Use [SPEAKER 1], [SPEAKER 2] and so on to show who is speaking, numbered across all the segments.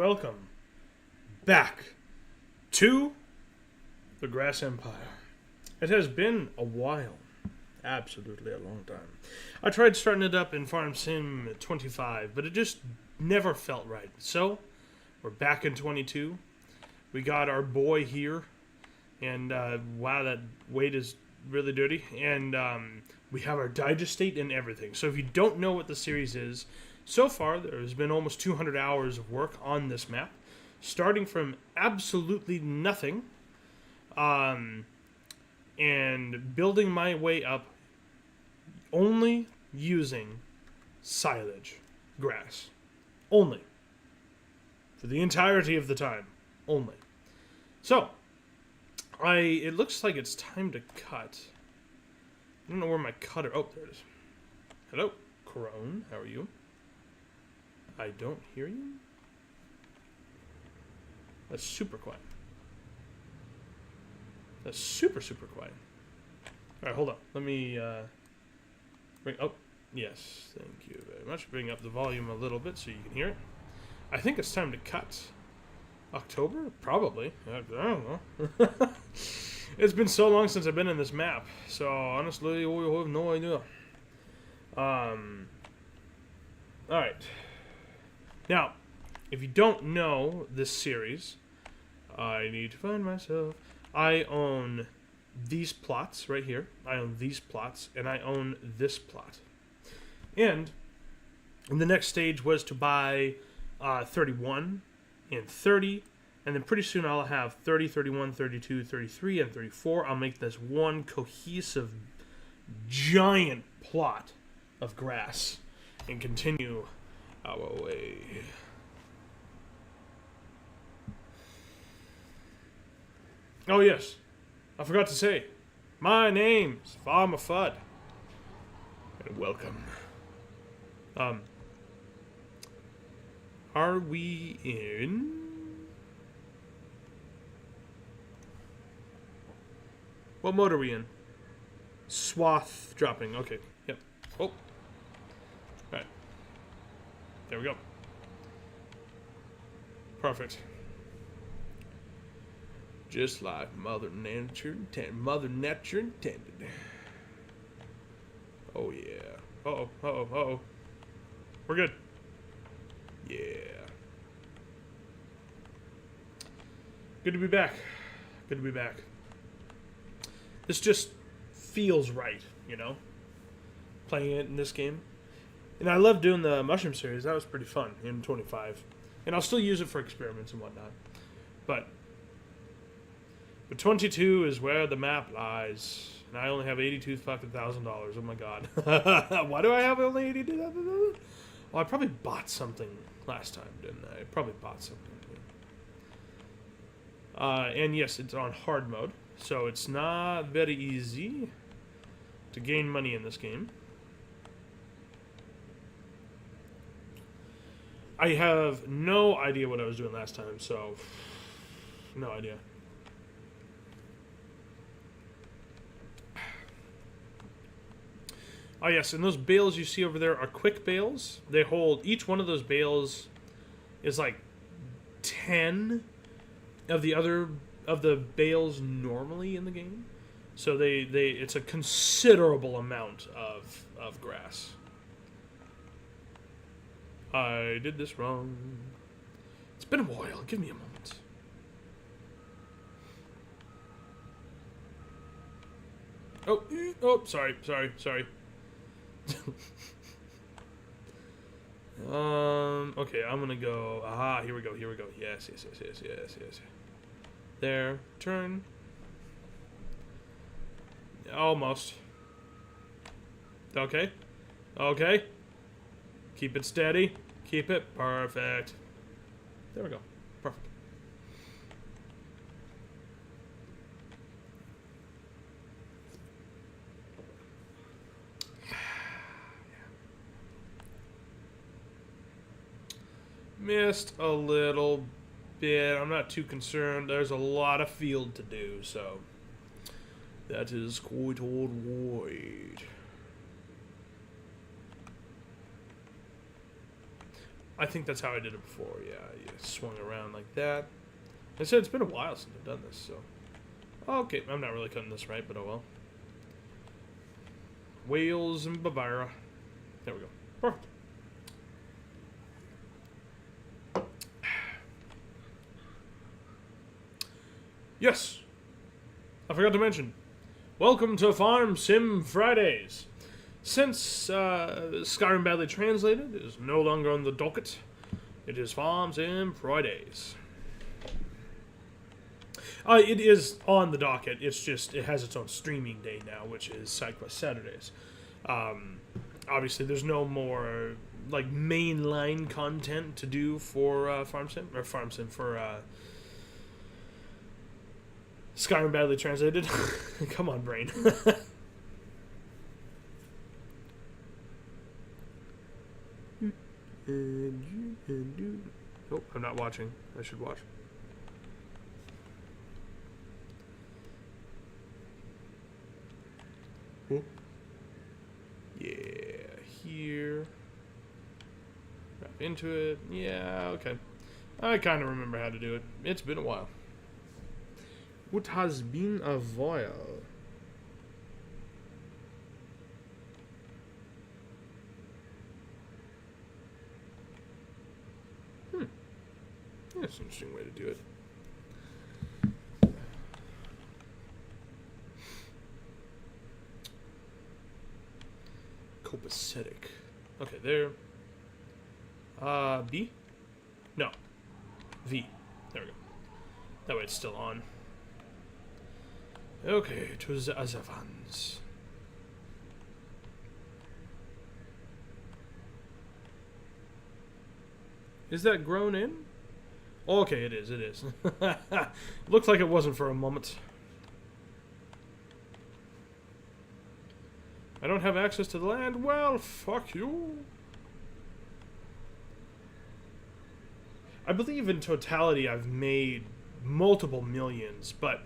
[SPEAKER 1] welcome back to the Grass Empire. It has been a while. Absolutely a long time. I tried starting it up in Farm Sim 25, but it just never felt right. So, we're back in 22. We got our boy here. And, wow, that weight is really dirty. And, we have our digestate and everything. So if you don't know what the series is, so far there's been almost 200 hours of work on this map. Starting from absolutely nothing. And building my way up only using silage, grass. Only. For the entirety of the time. Only. So, it looks like it's time to cut. I don't know where my cutter... Oh, there it is. Hello, Crone. How are you? I don't hear you. That's super quiet. That's super, super quiet. Alright, hold on. Let me, bring... Oh, yes. Thank you very much. Bring up the volume a little bit so you can hear it. I think it's time to cut. October? Probably. I don't know. It's been so long since I've been in this map. So, honestly, we have no idea. Alright. Now, if you don't know this series, I need to find myself... I own these plots right here. I own these plots, and I own this plot. And the next stage was to buy 31 and 30, and then pretty soon I'll have 30, 31, 32, 33, and 34. I'll make this one cohesive, giant plot of grass and continue our way. Oh, yes. I forgot to say. My name's Farmer Fudd. And welcome. Are we in... What mode are we in? Swath dropping. Okay. Yep. Oh. Alright. There we go. Perfect. Just like Mother Nature intended. Oh, yeah. Uh-oh, uh-oh, uh-oh. We're good. Yeah. Good to be back. Good to be back. This just feels right, you know? Playing it in this game. And I love doing the Mushroom series. That was pretty fun in 25. And I'll still use it for experiments and whatnot. But 22 is where the map lies. And I only have $82,000. Oh my god. Why do I have only $82,000? Well, I probably bought something last time, didn't I? I probably bought something. And yes, it's on hard mode. So it's not very easy to gain money in this game. I have no idea what I was doing last time, so no idea. Oh yes, and those bales you see over there are quick bales. They hold, each one of those bales is like 10 of the bales normally in the game. So it's a considerable amount of grass. I did this wrong. It's been a while. Give me a moment. Oh, sorry. Okay, I'm gonna go. Aha, here we go. Yes. There, turn. Almost. Okay. Keep it steady. Keep it perfect. There we go. Perfect. Missed a little bit. I'm not too concerned. There's a lot of field to do, so that is quite all right. I think that's how I did it before. Yeah, you swung around like that. I said it's been a while since I've done this, so. Okay, I'm not really cutting this right, but oh well. Wales and Bavaria. There we go. Perfect. Yes, I forgot to mention. Welcome to Farm Sim Fridays. Since Skyrim Badly Translated is no longer on the docket, it is Farm Sim Fridays. It is on the docket. It's just it has its own streaming day now, which is SideQuest Saturdays. Obviously, there's no more like mainline content to do for Farm Sim for Skyrim Badly Translated. Come on, brain. Oh, I'm not watching. I should watch. Oh. Yeah, here. Wrap into it. Yeah, okay. I kind of remember how to do it. It's been a while. It has been a while. That's an interesting way to do it. Copacetic. Okay, there. B? No. V. There we go. That way it's still on. Okay, to the other ones. Is that grown in? Okay, it is, it is. Looks like it wasn't for a moment. I don't have access to the land? Well, fuck you. I believe in totality I've made multiple millions, but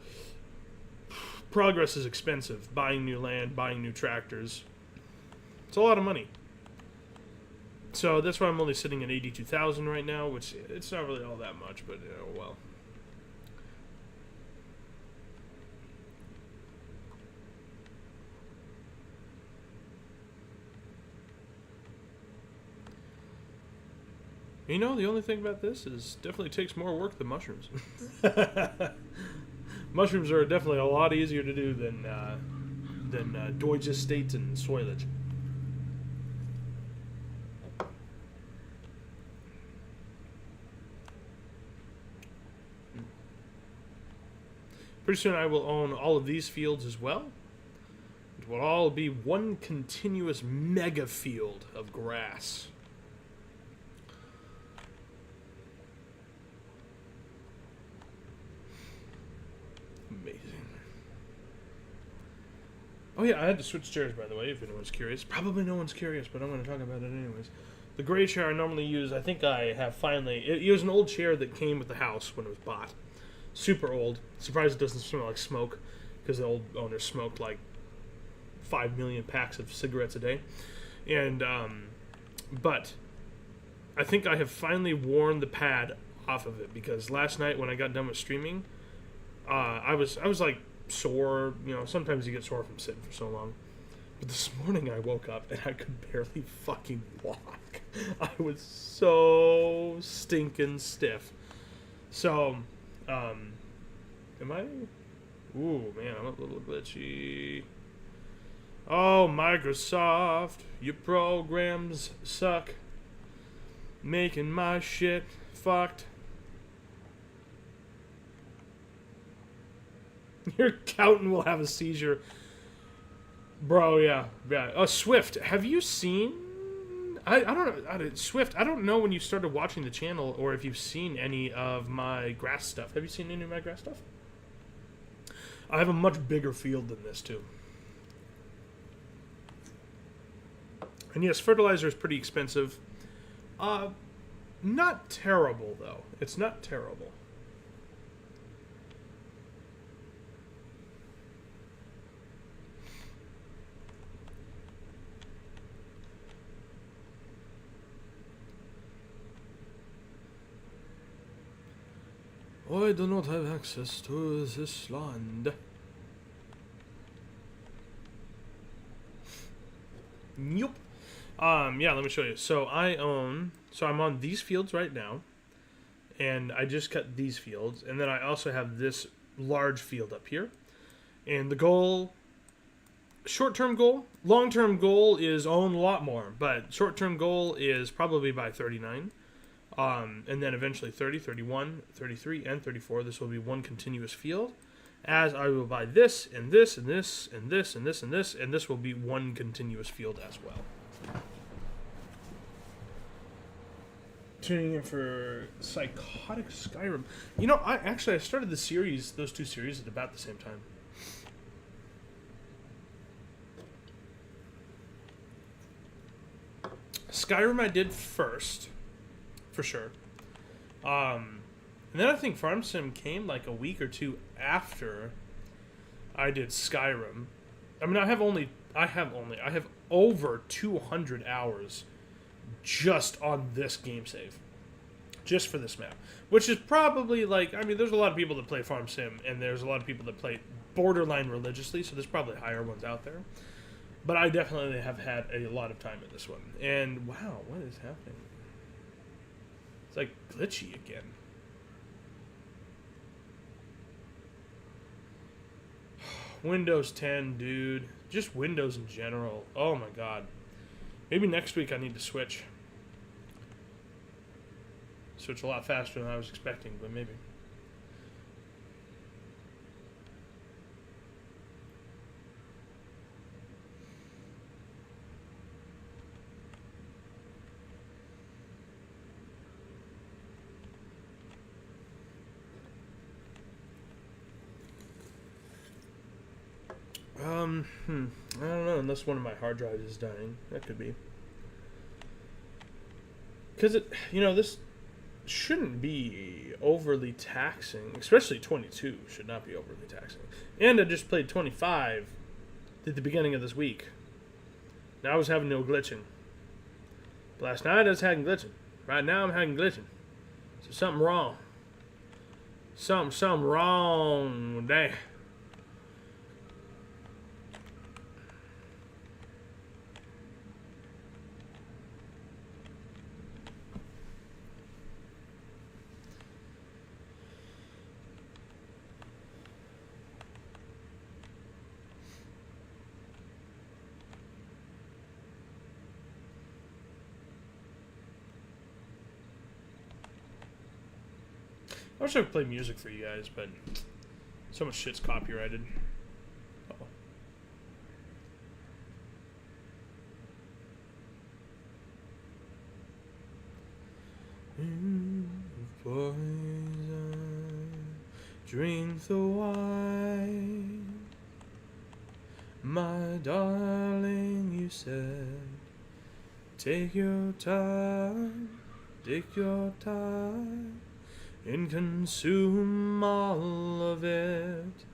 [SPEAKER 1] progress is expensive. Buying new land, buying new tractors. It's a lot of money. So that's why I'm only sitting at 82,000 right now, which it's not really all that much, but well. You know, the only thing about this is definitely takes more work than mushrooms. Mushrooms are definitely a lot easier to do than Deutsche Estate and soilage. Pretty soon I will own all of these fields as well. It will all be one continuous mega field of grass. Amazing. Oh yeah, I had to switch chairs, by the way, if anyone's curious. Probably no one's curious, but I'm going to talk about it anyways. The gray chair I normally use, I think I have finally... It was an old chair that came with the house when it was bought. Super old. Surprised it doesn't smell like smoke, because the old owner smoked like 5 million packs of cigarettes a day. And, but I think I have finally worn the pad off of it, because last night when I got done with streaming, I was like sore. You know, sometimes you get sore from sitting for so long. But this morning I woke up and I could barely fucking walk. I was so stinking stiff. So, am I? Ooh, man, I'm a little glitchy. Oh, Microsoft, your programs suck. Making my shit fucked. Your accountant will have a seizure. Bro, yeah. Oh, Swift, have you seen... I don't know. Swift, I don't know when you started watching the channel or if you've seen any of my grass stuff. Have you seen any of my grass stuff? I have a much bigger field than this, too. And yes, fertilizer is pretty expensive. Not terrible, though. It's not terrible. I do not have access to this land. Yup. Yeah, let me show you. So I'm on these fields right now, and I just cut these fields, and then I also have this large field up here. And the goal, short-term goal, long-term goal is own a lot more, but short-term goal is probably by 39. And then eventually 30, 31, 33, and 34. This will be one continuous field. As I will buy this, and this, and this, and this, and this, and this, and this will be one continuous field as well. Tuning in for Psychotic Skyrim. You know, I started the series, those two series, at about the same time. Skyrim I did first, for sure. And then I think Farm Sim came like a week or two after I did Skyrim. I mean, I have over 200 hours just on this game save. Just for this map. Which is probably like, I mean, there's a lot of people that play Farm Sim, and there's a lot of people that play borderline religiously, so there's probably higher ones out there. But I definitely have had a lot of time in this one. And wow, what is happening? It's like glitchy again. Windows 10, dude. Just Windows in general. Oh my god. Maybe next week I need to switch. Switch a lot faster than I was expecting, but maybe. I don't know, unless one of my hard drives is dying. That could be. Because this shouldn't be overly taxing. Especially 22 should not be overly taxing. And I just played 25 at the beginning of this week. Now I was having no glitching. Last night I was having glitching. Right now I'm having glitching. So something wrong. Something wrong with that. I wish I could play music for you guys, but so much shit's copyrighted. Uh-oh. Poison, drink the wine, my darling, you said, take your time, and consume all of it,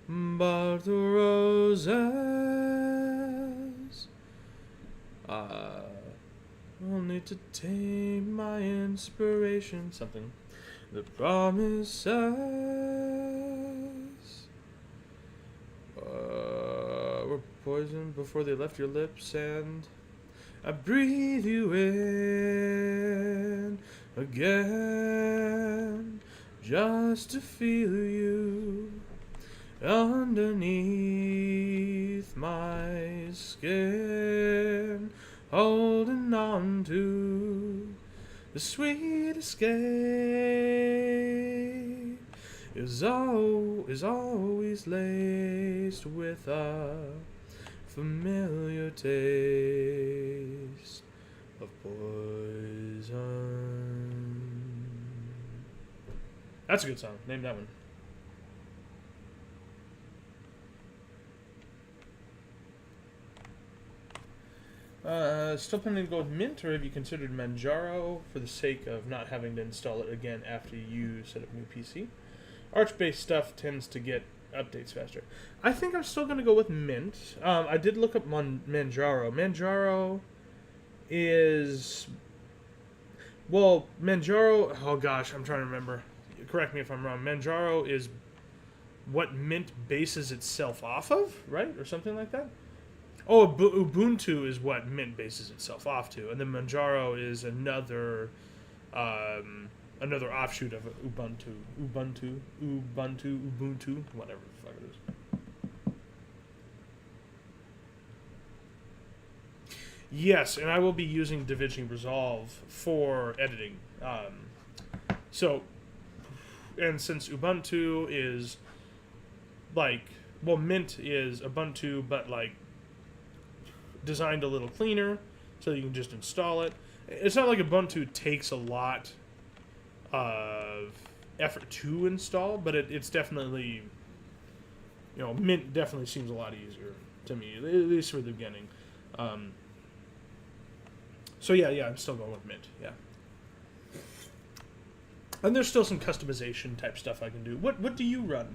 [SPEAKER 1] but the roses, only to tame my inspiration. Something. The promises were poisoned before they left your lips, and I breathe you in again, just to feel you underneath my skin, holding on to the sweet escape is always laced with a familiar taste of poison. That's a good song. Name that one. Still planning to go with Mint, or have you considered Manjaro for the sake of not having to install it again after you set up new PC? Arch-based stuff tends to get updates faster. I think I'm still going to go with Mint. I did look up Manjaro. Manjaro is... Well, Manjaro... Oh gosh, I'm trying to remember. correct me if I'm wrong, Manjaro is what Mint bases itself off of, right? Or something like that? Oh, Ubuntu is what Mint bases itself off to, and then Manjaro is another offshoot of Ubuntu, whatever the fuck it is. Yes, and I will be using DaVinci Resolve for editing. And since Ubuntu is Mint is Ubuntu, but designed a little cleaner, so you can just install it. It's not like Ubuntu takes a lot of effort to install, but it's definitely, Mint definitely seems a lot easier to me, at least for the beginning. So yeah, I'm still going with Mint, yeah. And there's still some customization type stuff I can do. What do you run?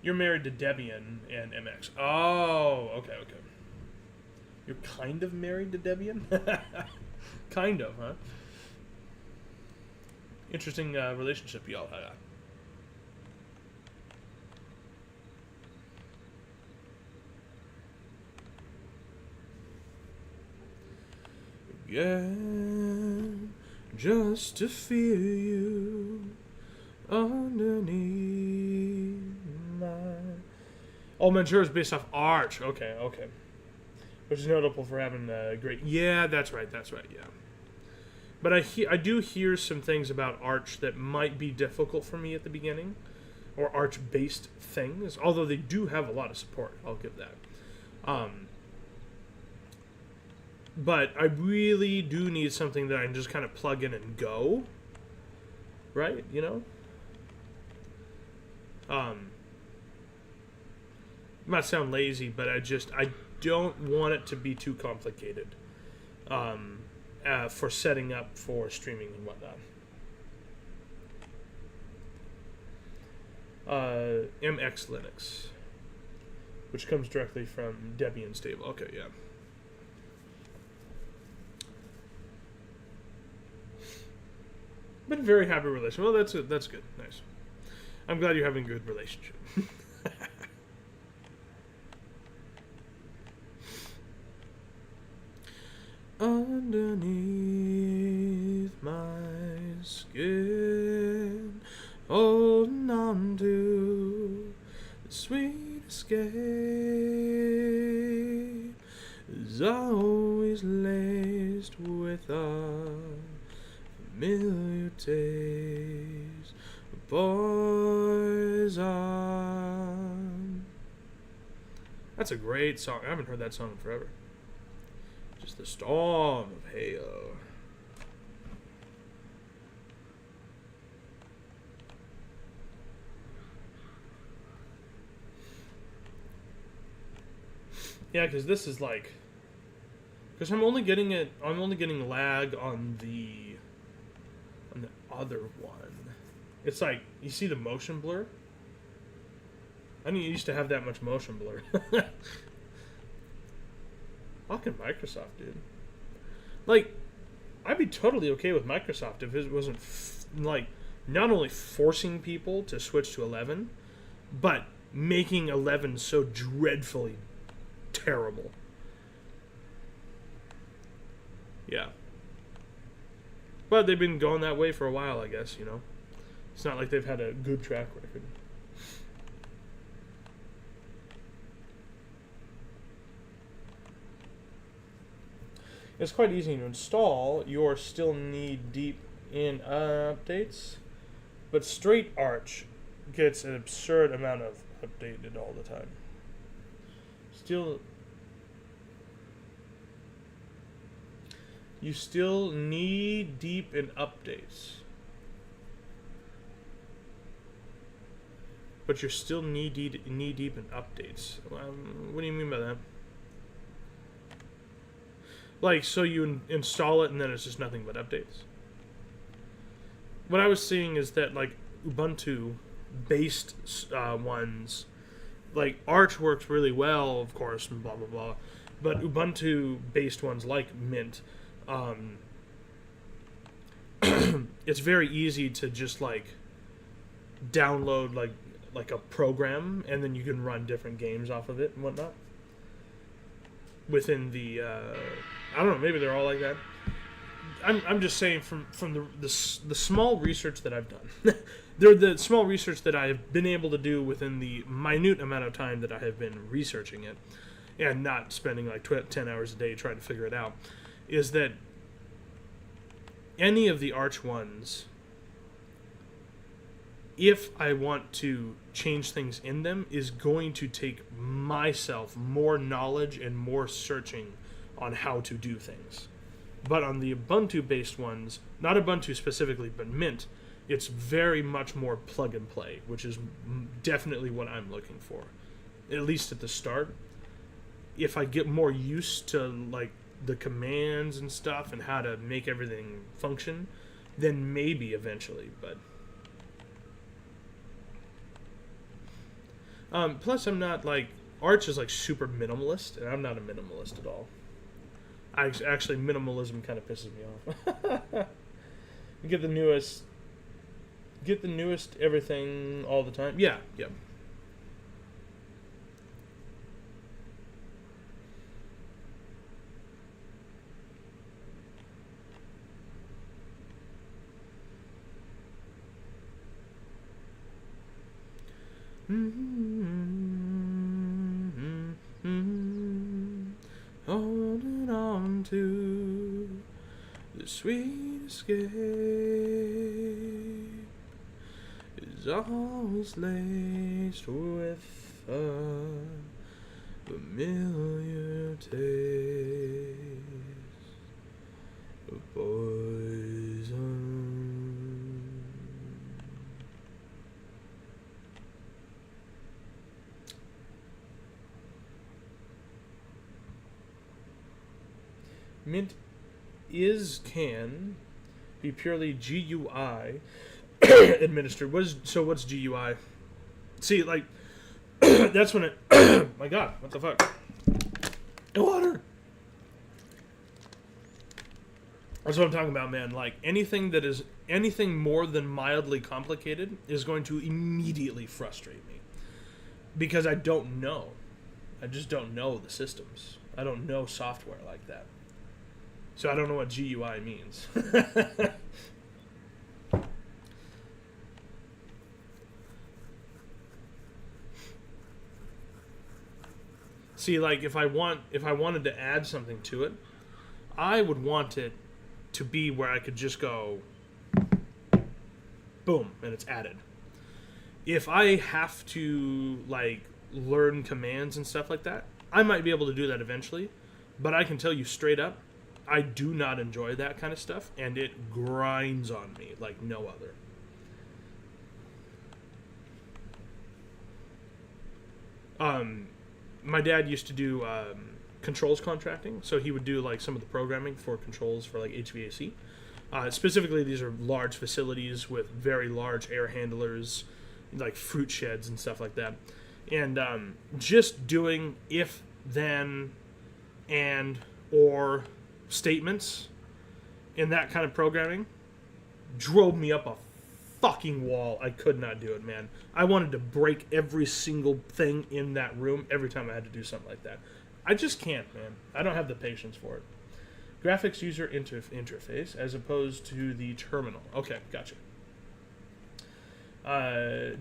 [SPEAKER 1] You're married to Debian and MX. Oh, okay. You're kind of married to Debian? Kind of, huh? Interesting relationship y'all had. Yeah, just to feel you underneath my... Oh, Manjaro is based off Arch. Okay. Which is notable for having a great... Yeah, that's right, yeah. But I do hear some things about Arch that might be difficult for me at the beginning, or Arch-based things, although they do have a lot of support, I'll give that. But I really do need something that I can just kind of plug in and go. Right? Might sound lazy, but I don't want it to be too complicated for setting up for streaming and whatnot. MX Linux, which comes directly from Debian stable. Okay, yeah. Been a very happy relationship. Well, that's good. Nice. I'm glad you're having a good relationship. Underneath my skin, holding on to the sweet escape, is always laced with a familiar taste of poison. That's a great song. I haven't heard that song in forever. Just the storm of hail. Yeah, because this is because I'm only getting lag on the other one. It's you see the motion blur? I didn't used to have that much motion blur. Fucking Microsoft, dude. I'd be totally okay with Microsoft if it wasn't not only forcing people to switch to 11, but making 11 so dreadfully terrible. Yeah. But they've been going that way for a while, I guess, It's not like they've had a good track record. It's quite easy to install. You're still knee-deep in updates. But straight Arch gets an absurd amount of updated all the time. You still knee-deep in updates. But you're still knee-deep in updates. What do you mean by that? So you install it and then it's just nothing but updates? What I was seeing is that, Ubuntu-based ones, Arch works really well, of course, and blah, blah, blah. But Ubuntu-based ones like Mint, it's very easy to just like download like a program, and then you can run different games off of it and whatnot within the I don't know, maybe they're all like that. I'm just saying from the small research that I've done. They're the small research that I've been able to do within the minute amount of time that I have been researching it, and not spending like 10 hours a day trying to figure it out, is that any of the Arch ones, if I want to change things in them, is going to take myself more knowledge and more searching on how to do things. But on the Ubuntu-based ones, not Ubuntu specifically, but Mint, it's very much more plug and play, which is definitely what I'm looking for, at least at the start. If I get more used to like the commands and stuff and how to make everything function, then maybe eventually. But plus, I'm not like Arch is like super minimalist, and I'm not a minimalist at all. Actually, minimalism kind of pisses me off. Get the newest everything all the time. Yeah. Holding on to the sweet escape is always laced with a familiar taste of poison. Mint can be purely GUI administered. What's GUI? See, like, that's when it... my God, what the fuck? Water! That's what I'm talking about, man. Like, anything more than mildly complicated is going to immediately frustrate me. Because I don't know. I just don't know the systems. I don't know software like that. So I don't know what GUI means. See, like if I wanted to add something to it, I would want it to be where I could just go boom and it's added. If I have to like learn commands and stuff like that, I might be able to do that eventually, but I can tell you straight up, I do not enjoy that kind of stuff, and it grinds on me like no other. My dad used to do controls contracting, so he would do like some of the programming for controls for like HVAC. Specifically, these are large facilities with very large air handlers, like fruit sheds and stuff like that. And just doing if, then, and, or statements in that kind of programming drove me up a fucking wall. I could not do it, man. I wanted to break every single thing in that room every time I had to do something like that. I just can't, man. I don't have the patience for it. Graphics user interface as opposed to the terminal. Okay, gotcha.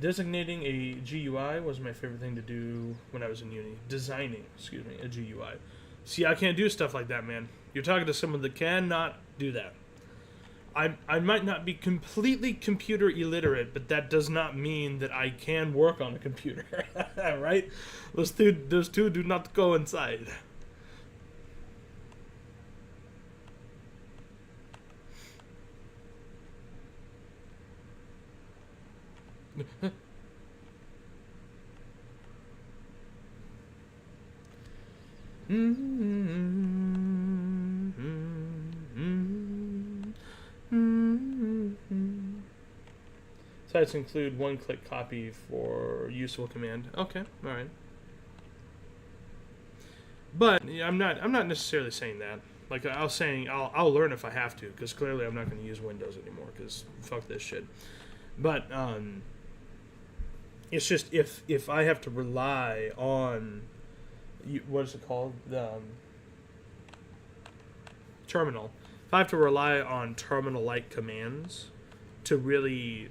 [SPEAKER 1] Designating a GUI was my favorite thing to do when I was in uni. Designing, a GUI. See, I can't do stuff like that, man. You're talking to someone that cannot do that. I might not be completely computer illiterate, but that does not mean that I can work on a computer, right? Those two do not coincide. Sites include one-click copy for useful command. Okay, all right. But I'm not necessarily saying that. Like I was saying, I'll learn if I have to, because clearly I'm not going to use Windows anymore, because fuck this shit. But it's just if I have to rely on what is it called, the terminal. If I have to rely on terminal-like commands to really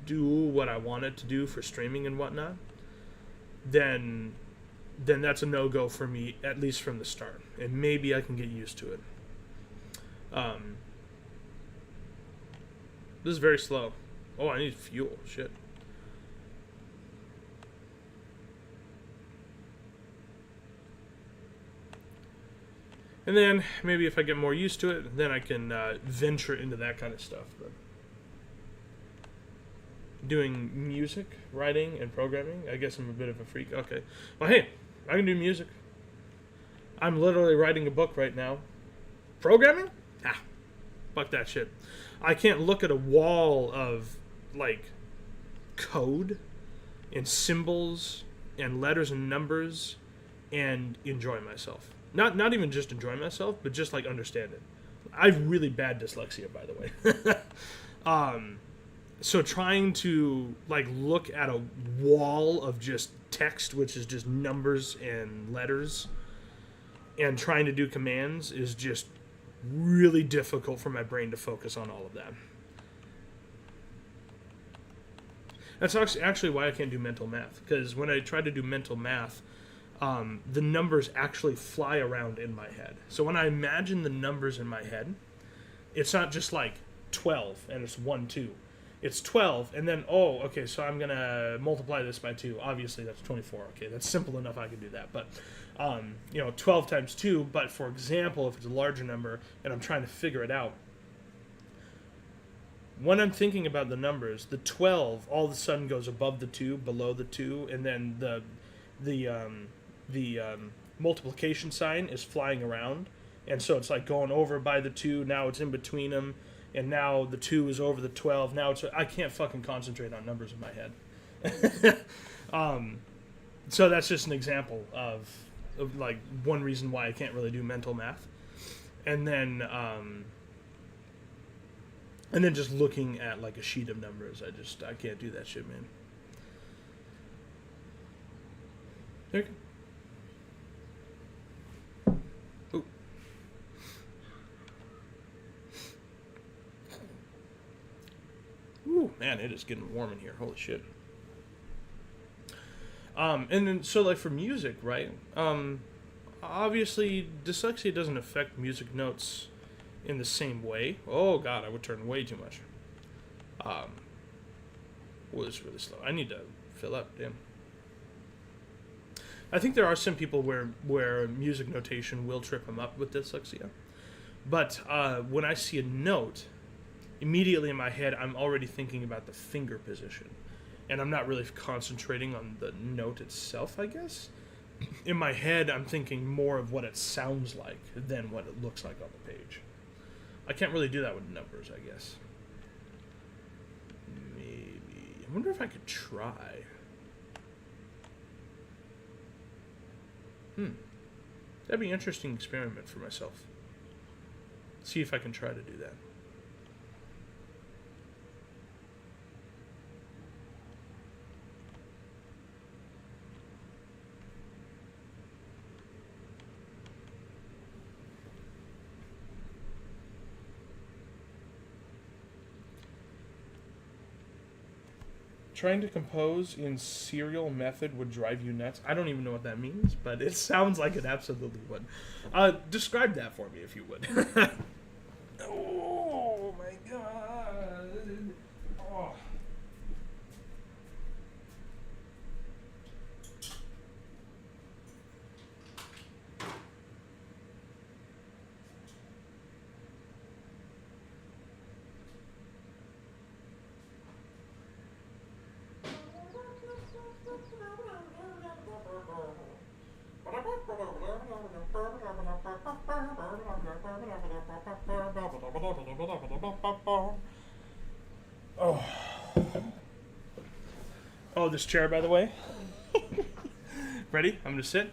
[SPEAKER 1] do what I want it to do for streaming and whatnot, then that's a no-go for me, at least from the start. And maybe I can get used to it. This is very slow. Oh, I need fuel. Shit. And then maybe if I get more used to it, then I can venture into that kind of stuff. But doing music, writing, and programming, I guess I'm a bit of a freak. Okay. Well, hey, I can do music. I'm literally writing a book right now. Programming? Ah, fuck that shit. I can't look at a wall of, like, code and symbols and letters and numbers and enjoy myself. Not even just enjoy myself, but just, like, understand it. I have really bad dyslexia, by the way. So trying to, like, look at a wall of just text, which is just numbers and letters, and trying to do commands is just really difficult for my brain to focus on all of that. That's actually why I can't do mental math, because when I try to do mental math, the numbers actually fly around in my head. So when I imagine the numbers in my head, it's not just like 12 and it's 1, 2. It's 12, and then, oh, okay, so I'm going to multiply this by 2. Obviously, that's 24. Okay, that's simple enough. I can do that. But, 12 times 2. But, for example, if it's a larger number and I'm trying to figure it out, when I'm thinking about the numbers, the 12 all of a sudden goes above the 2, below the 2, and then the multiplication sign is flying around. And so it's like going over by the 2. Now it's in between them. And now the 2 is over the 12. Now I can't fucking concentrate on numbers in my head. So that's just an example of like one reason why I can't really do mental math. And then just looking at like a sheet of numbers, I can't do that shit, man. There you go. Ooh, man, it is getting warm in here. Holy shit. And then, so, like, for music, right? Obviously, dyslexia doesn't affect music notes in the same way. Oh, God, I would turn way too much. Was really slow. I need to fill up, damn. I think there are some people where music notation will trip them up with dyslexia. But when I see a note, immediately in my head, I'm already thinking about the finger position. And I'm not really concentrating on the note itself, I guess. In my head, I'm thinking more of what it sounds like than what it looks like on the page. I can't really do that with numbers, I guess. Maybe. I wonder if I could try. That'd be an interesting experiment for myself. See if I can try to do that. Trying to compose in serial method would drive you nuts. I don't even know what that means, but it sounds like it absolutely would. Describe that for me, if you would. Oh, my God. Oh. Oh, this chair, by the way. Ready? I'm gonna sit.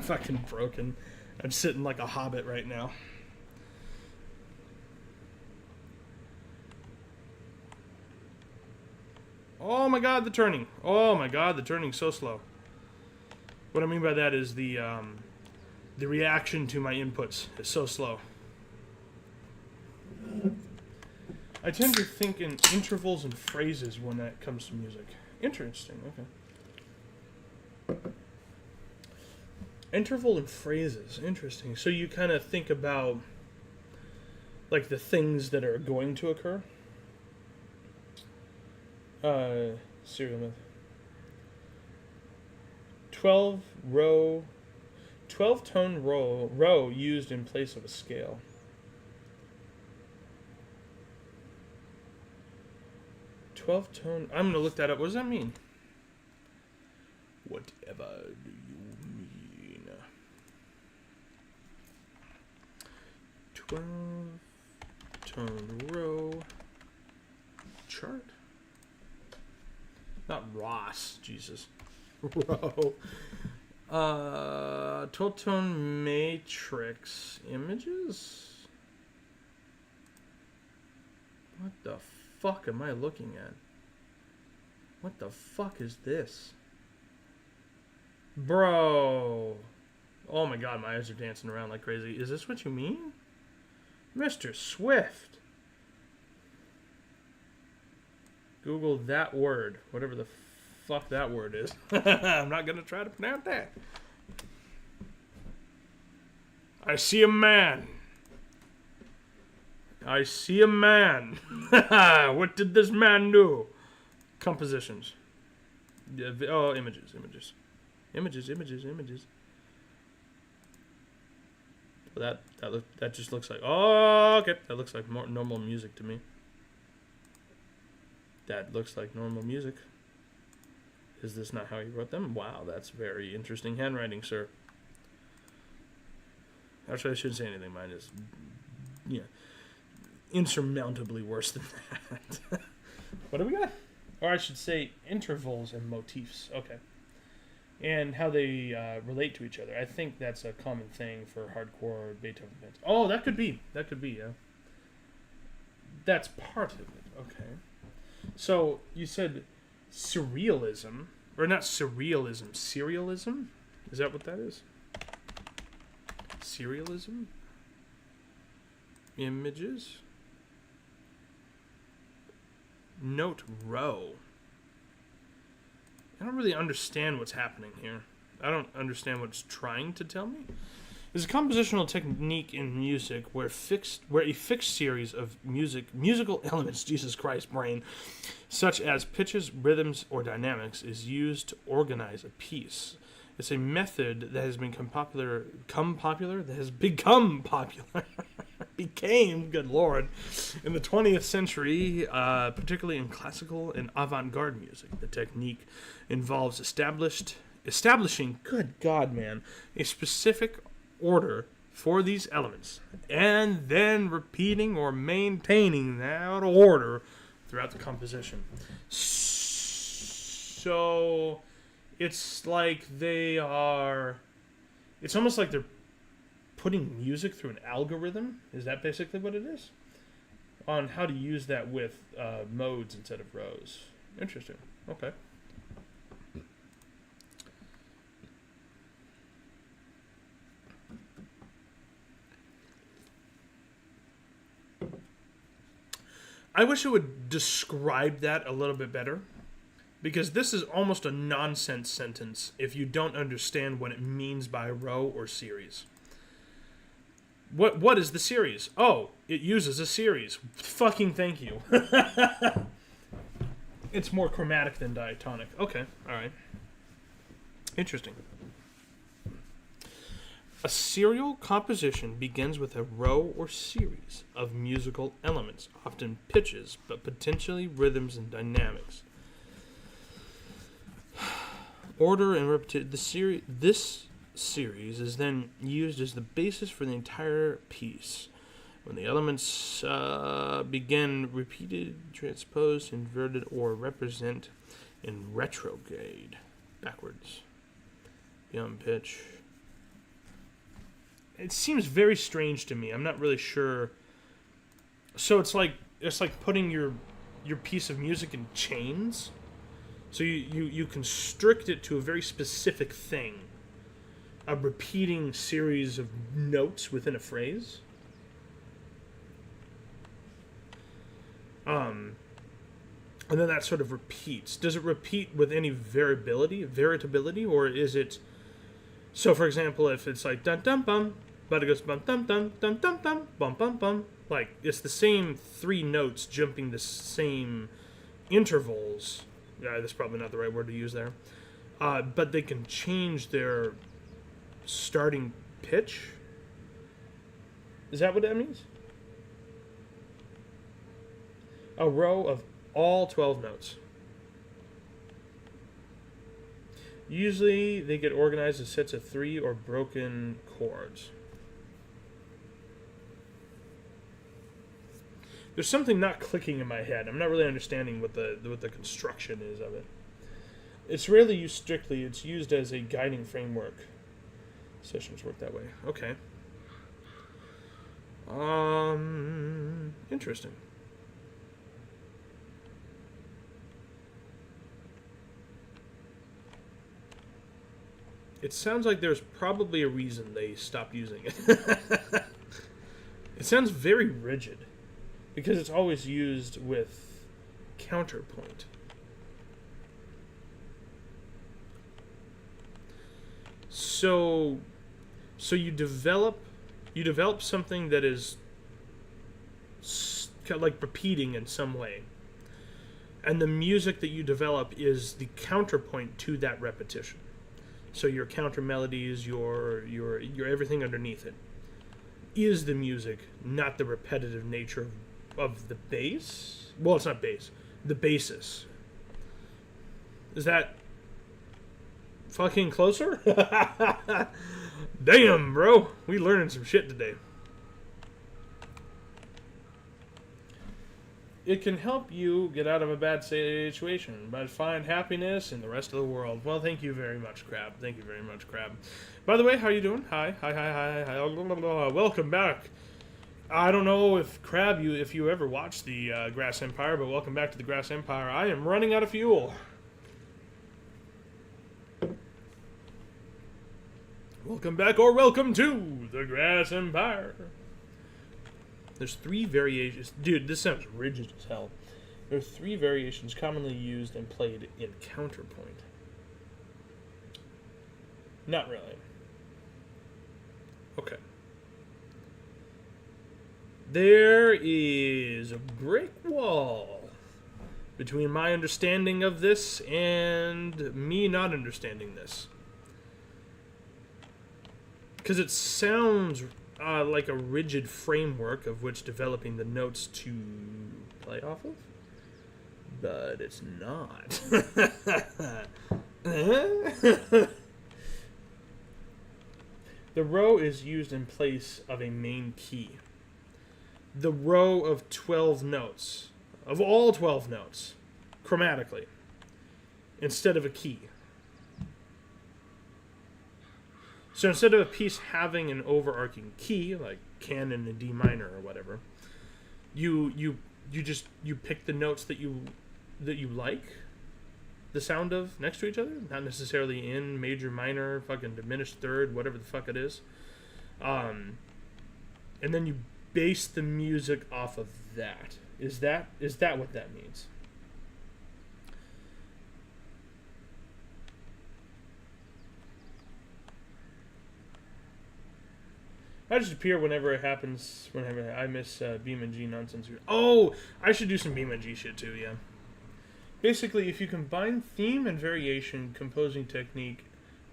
[SPEAKER 1] Fucking broken. I'm sitting like a hobbit right now. Oh my god, the turning. Oh my god, the turning's so slow. What I mean by that is the reaction to my inputs is so slow. I tend to think in intervals and phrases when that comes to music. Interesting, okay. Interval and phrases, interesting. So you kind of think about like the things that are going to occur. Serial method. 12-tone row used in place of a scale. 12-tone. I'm gonna look that up. What does that mean? Whatever do you mean? 12-tone row chart. Not Ross, Jesus. Row. 12-tone matrix images? What the fuck am I looking at? What the fuck is this? Bro. Oh my god, my eyes are dancing around like crazy. Is this what you mean? Mr. Swift. Google that word. Whatever the fuck that word is. I'm not going to try to pronounce that. I see a man. I see a man. What did this man do? Compositions. Oh, images. Well, that just looks like... Oh, okay. That looks like more normal music to me. That looks like normal music. Is this not how you wrote them? Wow, that's very interesting handwriting, sir. Actually, I shouldn't say anything. Mine is, insurmountably worse than that. What do we got? Or I should say intervals and motifs. Okay. And how they relate to each other. I think that's a common thing for hardcore Beethoven fans. Oh, that could be, yeah. That's part of it. Okay. So, you said surrealism, or not surrealism, serialism? Is that what that is? Serialism? Images? Note row. I don't really understand what's happening here. I don't understand what it's trying to tell me. There's a compositional technique in music where a fixed series of musical elements, Jesus Christ, brain, such as pitches, rhythms, or dynamics, is used to organize a piece. It's a method that has become popular, became, good lord, in the 20th century, particularly in classical and avant-garde music. The technique involves establishing, good God, man, a specific order for these elements, and then repeating or maintaining that order throughout the composition. So it's like it's almost like they're putting music through an algorithm. Is that basically what it is? On how to use that with modes instead of rows. Interesting. Okay. I wish it would describe that a little bit better, because this is almost a nonsense sentence if you don't understand what it means by row or series. What is the series? Oh, it uses a series. Fucking thank you. It's more chromatic than diatonic. Okay, all right. Interesting. A serial composition begins with a row or series of musical elements, often pitches, but potentially rhythms and dynamics. Order and repetition. This series is then used as the basis for the entire piece. When the elements begin repeated, transposed, inverted, or represent in retrograde, backwards, beyond pitch, it seems very strange to me. I'm not really sure. So it's like putting your piece of music in chains. So you constrict it to a very specific thing, a repeating series of notes within a phrase. And then that sort of repeats. Does it repeat with any veritability, or is it... So, for example, if it's like dun dun bum, but it goes bum dum dum dum dum dum bum bum bum, like it's the same three notes jumping the same intervals. Yeah, that's probably not the right word to use there. But they can change their starting pitch. Is that what that means? A row of all 12 notes. Usually they get organized as sets of 3 or broken chords. There's something not clicking in my head. I'm not really understanding what the construction is of it. It's rarely used strictly. It's used as a guiding framework. Sessions work that way. Okay. Interesting. It sounds like there's probably a reason they stopped using it. It sounds very rigid, because it's always used with counterpoint. So you develop something that is like repeating in some way, and the music that you develop is the counterpoint to that repetition. So your counter melodies, your everything underneath it is the music, not the repetitive nature of the bass. Well, it's not bass. The basis. Is that fucking closer? Damn, bro. We learning some shit today. It can help you get out of a bad situation, but find happiness in the rest of the world. Well, thank you very much, Crab. Thank you very much, Crab. By the way, how are you doing? Hi. Welcome back. I don't know if Crab, if you ever watched the Grass Empire, but welcome back to the Grass Empire. I am running out of fuel. Welcome back, or welcome to the Grass Empire. There's 3 variations. Dude, this sounds rigid as hell. There are 3 variations commonly used and played in counterpoint. Not really. Okay. There is a brick wall between my understanding of this and me not understanding this. Because it sounds like a rigid framework of which developing the notes to play off of, but it's not. The row is used in place of a main key. The row of 12 notes, of all 12 notes, chromatically, instead of a key. So instead of a piece having an overarching key, like canon and D minor or whatever, you pick the notes that you like the sound of next to each other, not necessarily in major, minor, fucking diminished third, whatever the fuck it is. And then you base the music off of that. Is that what that means? I just appear whenever it happens, whenever I miss BeamNG nonsense. Oh, I should do some BeamNG shit too, yeah. Basically, if you combine theme and variation, composing technique,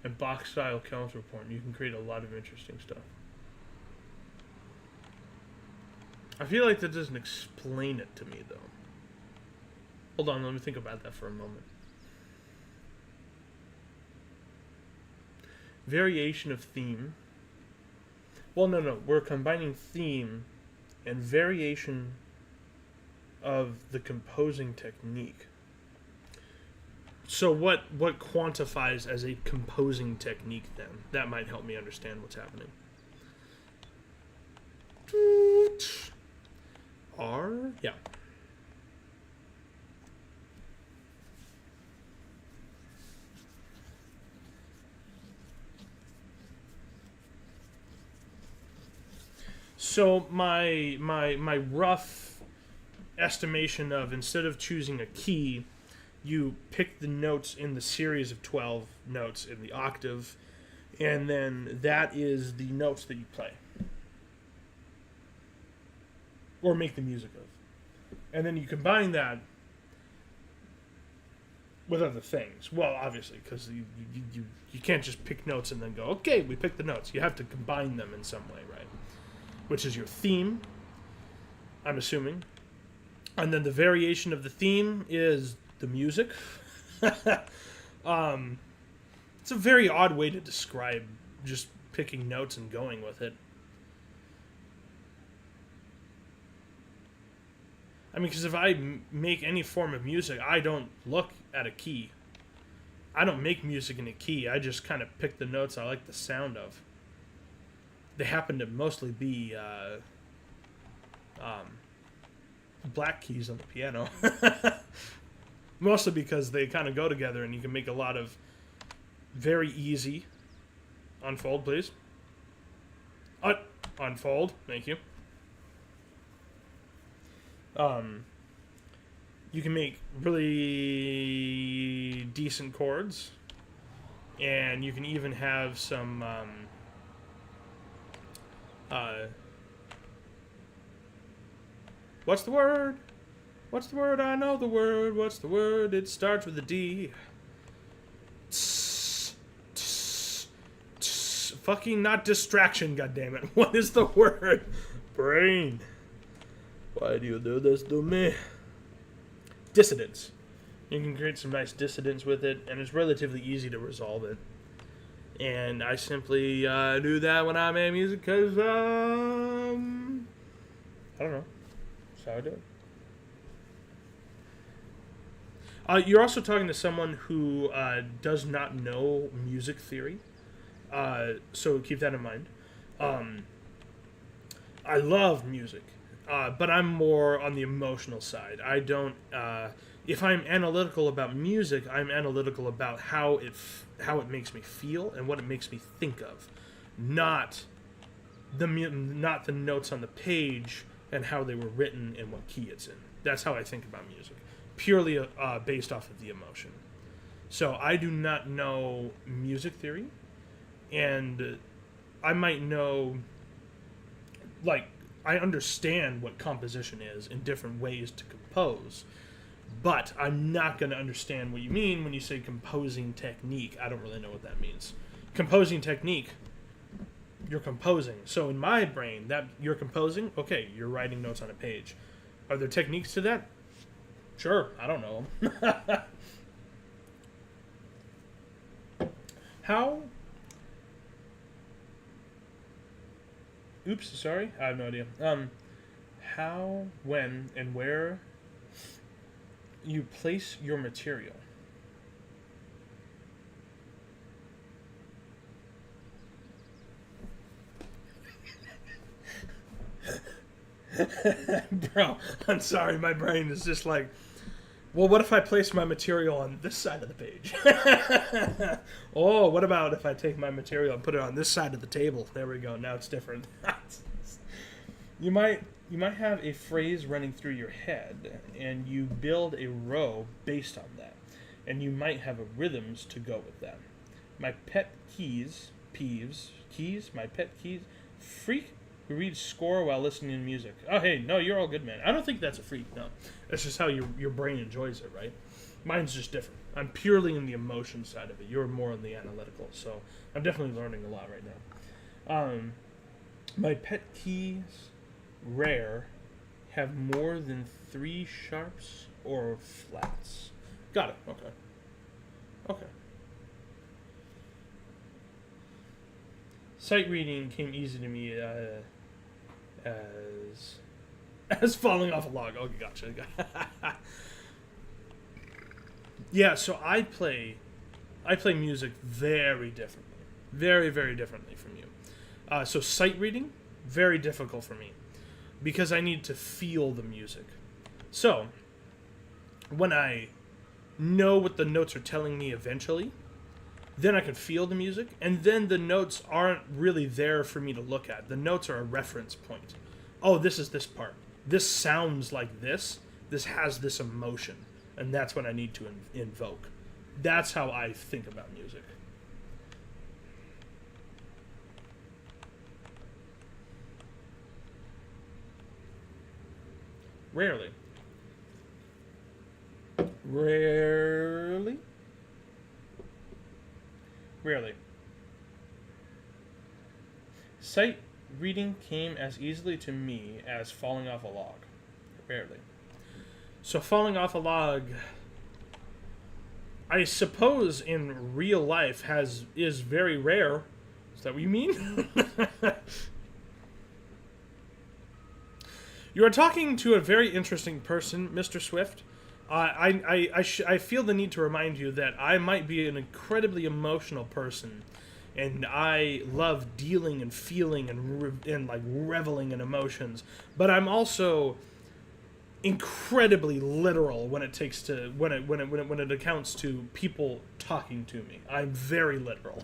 [SPEAKER 1] and box-style counterpoint, you can create a lot of interesting stuff. I feel like that doesn't explain it to me, though. Hold on, let me think about that for a moment. Variation of theme. Well, no. We're combining theme and variation of the composing technique. So what quantifies as a composing technique then? That might help me understand what's happening. R? Yeah. So my rough estimation of, instead of choosing a key, you pick the notes in the series of 12 notes in the octave, and then that is the notes that you play or make the music of. And then you combine that with other things. Well, obviously, because you can't just pick notes and then go, okay, we picked the notes. You have to combine them in some way, right? Which is your theme, I'm assuming. And then the variation of the theme is the music. It's a very odd way to describe just picking notes and going with it. I mean, because if I make any form of music, I don't look at a key. I don't make music in a key. I just kind of pick the notes I like the sound of. They happen to mostly be black keys on the piano. Mostly because they kind of go together and you can make a lot of very easy... Unfold, please. Unfold. Thank you. You can make really decent chords, and you can even have some what's the word? What's the word? I know the word. What's the word? It starts with a D. Fucking not distraction, goddammit. What is the word? Brain. Why do you do this to me? Dissonance. You can create some nice dissonance with it, and it's relatively easy to resolve it. And I simply do that when I make music because, I don't know. That's how I do it. You're also talking to someone who does not know music theory. So keep that in mind. I love music. But I'm more on the emotional side. I don't. If I'm analytical about music, I'm analytical about how it makes me feel and what it makes me think of, not the notes on the page and how they were written and what key it's in. That's how I think about music, purely based off of the emotion. So I do not know music theory, and I might know, like, I understand what composition is in different ways to compose, but I'm not going to understand what you mean when you say composing technique. I don't really know what that means. Composing technique, you're composing. So in my brain, that you're composing, okay, you're writing notes on a page. Are there techniques to that? Sure, I don't know. How? Oops, sorry. I have no idea. How, when, and where you place your material. Bro, I'm sorry. My brain is just like, well, what if I place my material on this side of the page? Oh, what about if I take my material and put it on this side of the table? There we go. Now it's different. You might have a phrase running through your head, and you build a row based on that. And you might have a rhythms to go with that. My pet my pet keys, freak who reads score while listening to music. Oh, hey, no, you're all good, man. I don't think that's a freak, no. That's just how your brain enjoys it, right? Mine's just different. I'm purely in the emotion side of it. You're more on the analytical, so I'm definitely learning a lot right now. My pet keys, rare, have more than 3 sharps or flats. Got it. Okay. Okay. Sight reading came easy to me as falling off a log. Okay, gotcha. Yeah, so I play music very differently. Very, very differently from you. So sight reading, very difficult for me. because I need to feel the music. So, when I know what the notes are telling me eventually, then I can feel the music, and then the notes aren't really there for me to look at. The notes are a reference point. Oh, this is this part. This sounds like this. This has this emotion, and that's what I need to invoke. That's how I think about music. Rarely. Rarely? Rarely. Sight reading came as easily to me as falling off a log. Rarely. So falling off a log, I suppose in real life is very rare. Is that what you mean? You are talking to a very interesting person, Mr. Swift. I feel the need to remind you that I might be an incredibly emotional person, and I love dealing and feeling and like reveling in emotions. But I'm also incredibly literal when it takes to when it accounts to people talking to me. I'm very literal.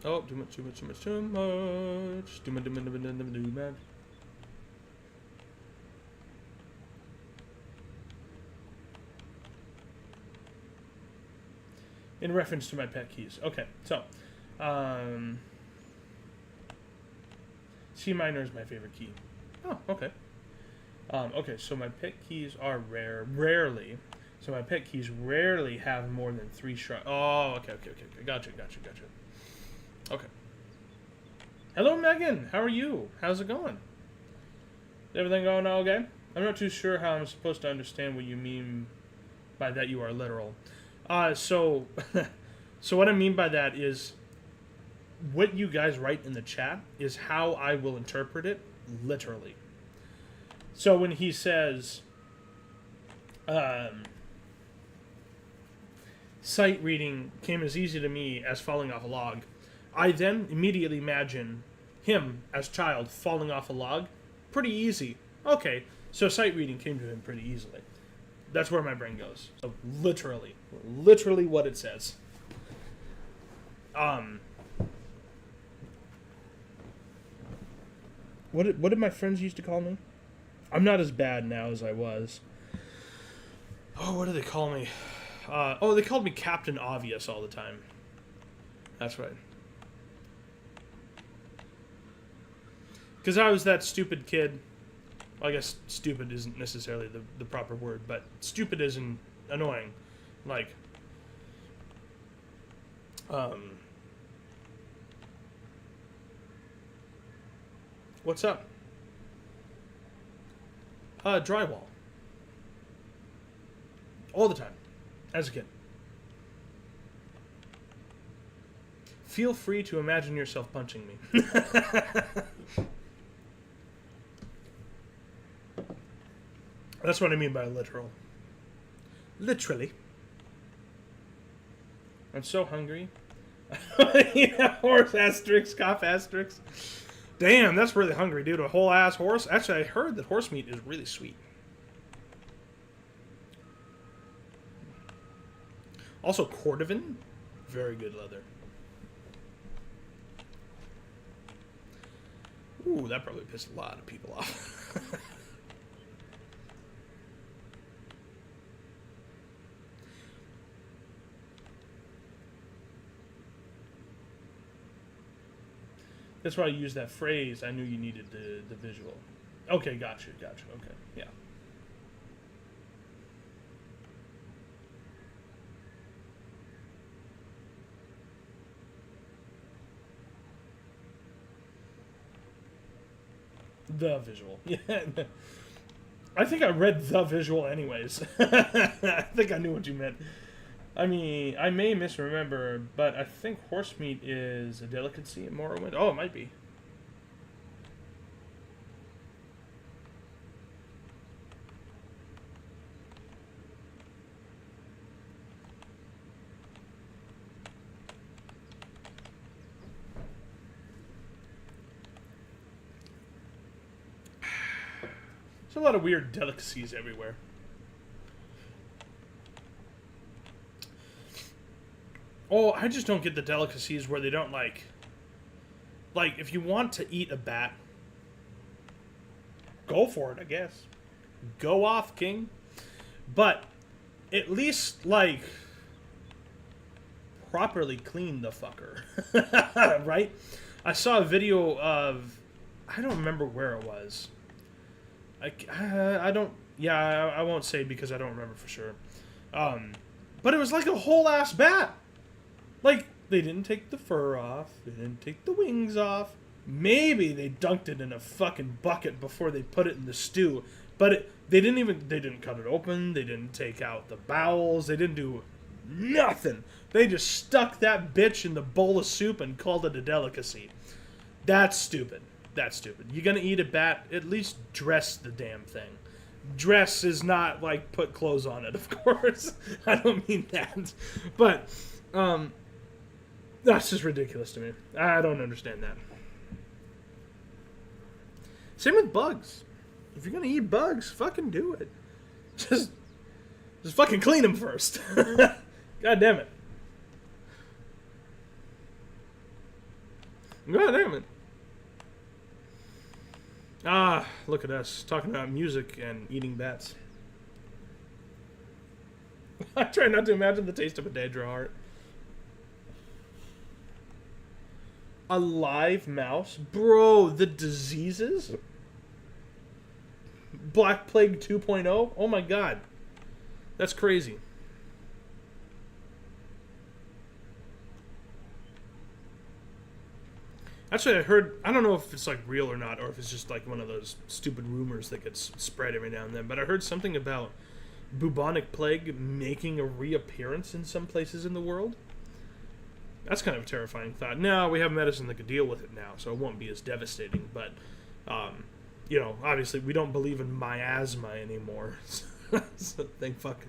[SPEAKER 1] Oh, too much. Too much. In reference to my pet keys. Okay, so, C minor is my favorite key. Oh, okay. Okay, so my pet keys are rarely. So my pet keys rarely have more than 3 sharp. Oh, okay. Gotcha. Okay. Hello, Megan. How are you? How's it going? Everything going okay? I'm not too sure how I'm supposed to understand what you mean by that you are literal. So what I mean by that is what you guys write in the chat is how I will interpret it literally. So when he says, sight reading came as easy to me as falling off a log, I then immediately imagine him as child falling off a log. Pretty easy. Okay, so sight reading came to him pretty easily. That's where my brain goes. So literally what it says. What did my friends used to call me? I'm not as bad now as I was. Oh, what do they call me? They called me Captain Obvious all the time. That's right. Because I was that stupid kid. Well, I guess stupid isn't necessarily the proper word, but stupid isn't annoying. Like, what's up? Drywall. All the time. As a kid. Feel free to imagine yourself punching me. That's what I mean by literal. Literally. I'm so hungry. Yeah, horse asterisk, cough asterisk. Damn, that's really hungry, dude. A whole ass horse. Actually, I heard that horse meat is really sweet. Also, cordovan, very good leather. Ooh, that probably pissed a lot of people off. That's why I used that phrase. I knew you needed the visual. Okay, gotcha. Okay, yeah. The visual. Yeah. I think I read the visual anyways. I think I knew what you meant. I mean, I may misremember, but I think horse meat is a delicacy in Morrowind. Oh, it might be. a lot of weird delicacies everywhere. Oh, I just don't get the delicacies where they don't like, if you want to eat a bat, go for it, I guess. Go off, king. But at least, like, properly clean the fucker. Right? I saw a video of, I don't remember where it was. I don't, yeah, I won't say because I don't remember for sure. But it was like a whole ass bat. Like, they didn't take the fur off. They didn't take the wings off. Maybe they dunked it in a fucking bucket before they put it in the stew. But they didn't cut it open. They didn't take out the bowels. They didn't do nothing. They just stuck that bitch in the bowl of soup and called it a delicacy. That's stupid. That's stupid. You're gonna eat a bat, at least dress the damn thing. Dress is not like put clothes on it, of course. I don't mean that. But, that's just ridiculous to me. I don't understand that. Same with bugs. If you're gonna eat bugs, fucking do it. Just fucking clean them first. God damn it. God damn it. Ah, look at us, talking about music and eating bats. I try not to imagine the taste of a Daedra heart. A live mouse? Bro, the diseases? Black Plague 2.0? Oh my god. That's crazy. Actually, I heard, I don't know if it's like real or not, or if it's just like one of those stupid rumors that gets spread every now and then, but I heard something about bubonic plague making a reappearance in some places in the world. That's kind of a terrifying thought. Now, we have medicine that could deal with it now, so it won't be as devastating, but, you know, obviously we don't believe in miasma anymore. So thank fuck.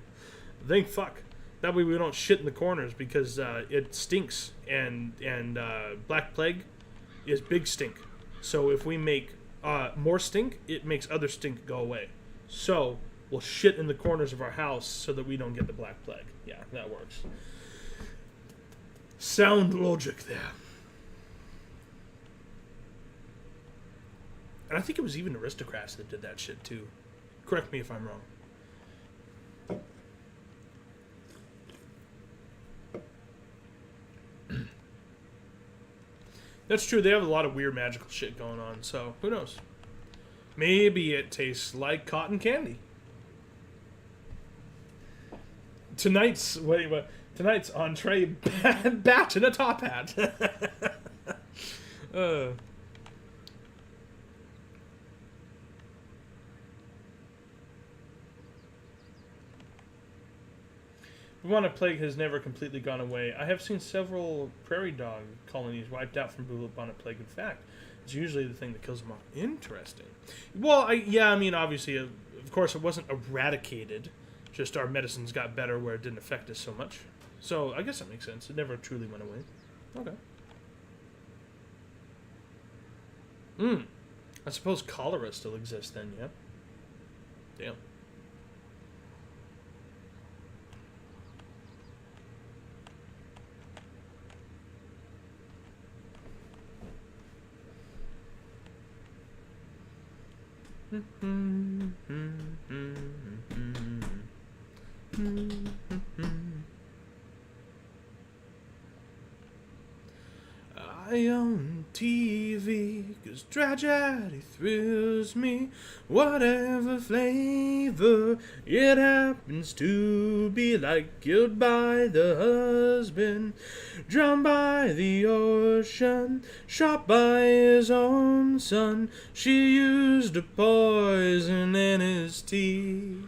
[SPEAKER 1] Thank fuck. That way we don't shit in the corners, because it stinks, and Black Plague is big stink. So if we make more stink, it makes other stink go away. So we'll shit in the corners of our house so that we don't get the Black Plague. Yeah, that works. Sound logic there. And I think it was even aristocrats that did that shit too. Correct me if I'm wrong. That's true, they have a lot of weird magical shit going on, so who knows? Maybe it tastes like cotton candy. Tonight's entree, bat in a top hat. Bubonic plague has never completely gone away. I have seen several prairie dog colonies wiped out from bubonic plague. In fact, it's usually the thing that kills them off. Interesting. Well, I mean, obviously, of course, it wasn't eradicated. Just our medicines got better where it didn't affect us so much. So I guess that makes sense. It never truly went away. Okay. I suppose cholera still exists then, yeah? Damn. I own TV, 'cause tragedy thrills me. Whatever flavor it happens to be, like killed by the husband, drowned by the ocean, shot by his own son. She used a poison in his tea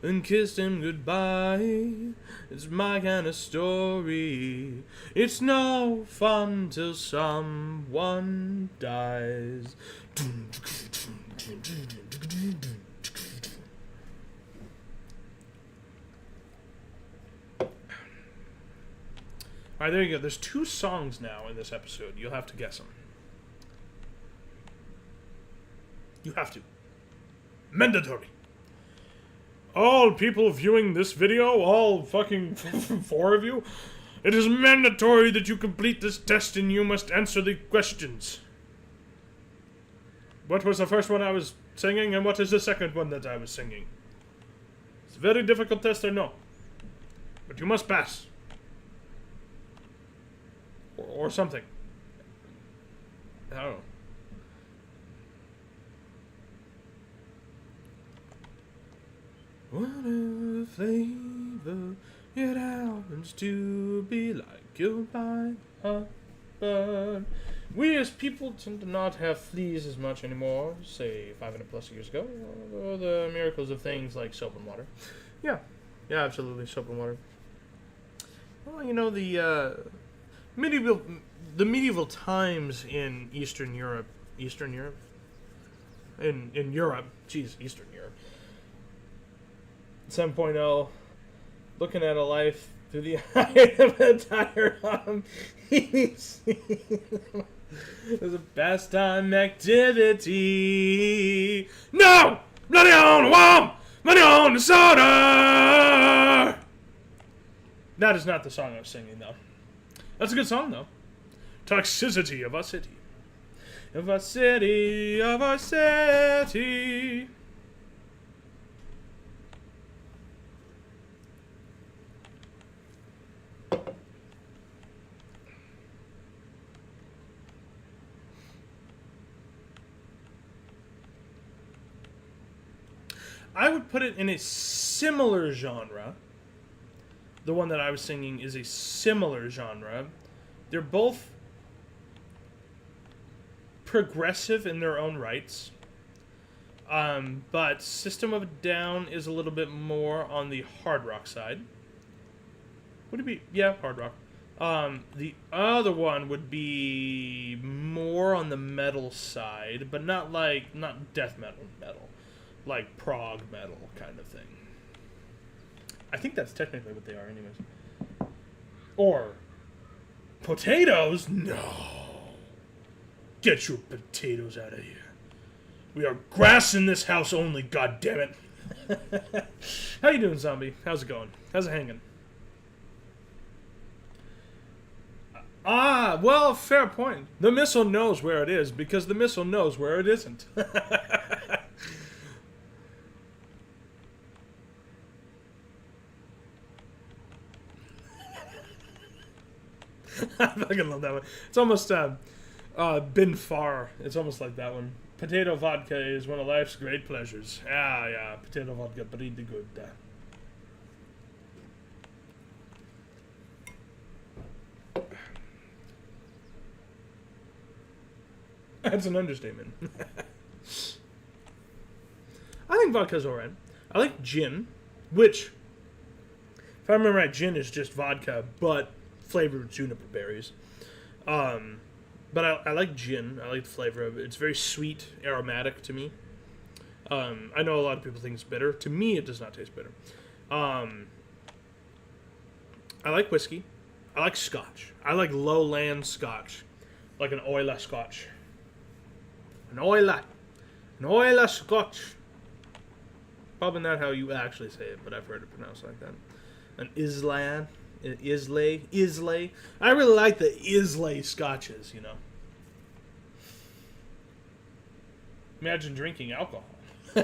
[SPEAKER 1] and kissed him goodbye. It's my kind of story. It's no fun till someone dies. Alright, there you go. There's 2 songs now in this episode. You'll have to guess them. You have to. Mandatory. All people viewing this video, all fucking 4 of you, it is mandatory that you complete this test and you must answer the questions. What was the first one I was singing and what is the second one that I was singing? It's a very difficult test, I know. But you must pass. Or something. I don't know. What a flavor it happens to be like your mind, but we as people tend to not have fleas as much anymore, say 500 plus years ago, or the miracles of things like soap and water. Yeah, absolutely, soap and water. Well, you know, the medieval times in Eastern Europe, Eastern Europe? In Europe, geez, Eastern Europe. 7.0, looking at a life through the eye of a tire It's a pastime activity. No! Bloody on the wall! Bloody on the soda! That is not the song I was singing, though. That's a good song, though. Toxicity of our city. Of our city, of our city. I would put it in a similar genre. The one that I was singing is a similar genre. They're both progressive in their own rights. But System of a Down is a little bit more on the hard rock side. Would it be? Yeah, hard rock. The other one would be more on the metal side, but not death metal. Like prog metal kind of thing. I think that's technically what they are anyways. Or potatoes? No. Get your potatoes out of here. We are grass in this house only, goddammit. How you doing, zombie? How's it going? How's it hanging? Well, fair point. The missile knows where it is because the missile knows where it isn't. I fucking love that one. It's almost Bin Far. It's almost like that one. Potato vodka is one of life's great pleasures. Yeah, potato vodka, pretty good. That's an understatement. I think vodka's alright. I like gin, which, if I remember right, gin is just vodka, but flavored juniper berries. But I like gin. I like the flavor of it. It's very sweet, aromatic to me. I know a lot of people think it's bitter. To me, it does not taste bitter. I like whiskey. I like scotch. I like lowland scotch. Like an Islay scotch. An Islay scotch. Probably not how you actually say it, but I've heard it pronounced like that. An Islay. Islay. I really like the Islay scotches, you know. Imagine drinking alcohol. God,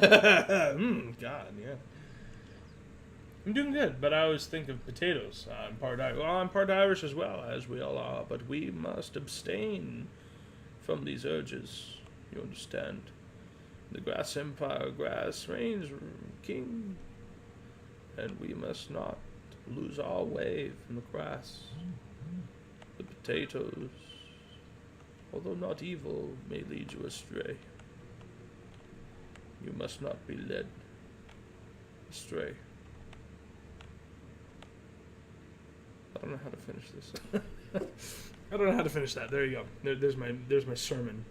[SPEAKER 1] yeah. I'm doing good, but I always think of potatoes. I'm part Irish as well, as we all are, but we must abstain from these urges. You understand? The grass empire, grass reigns king, and we must not lose our way from the grass. The potatoes, although not evil, may lead you astray. You must not be led astray. I don't know how to finish this. I don't know how to finish that. There you go. There's my sermon.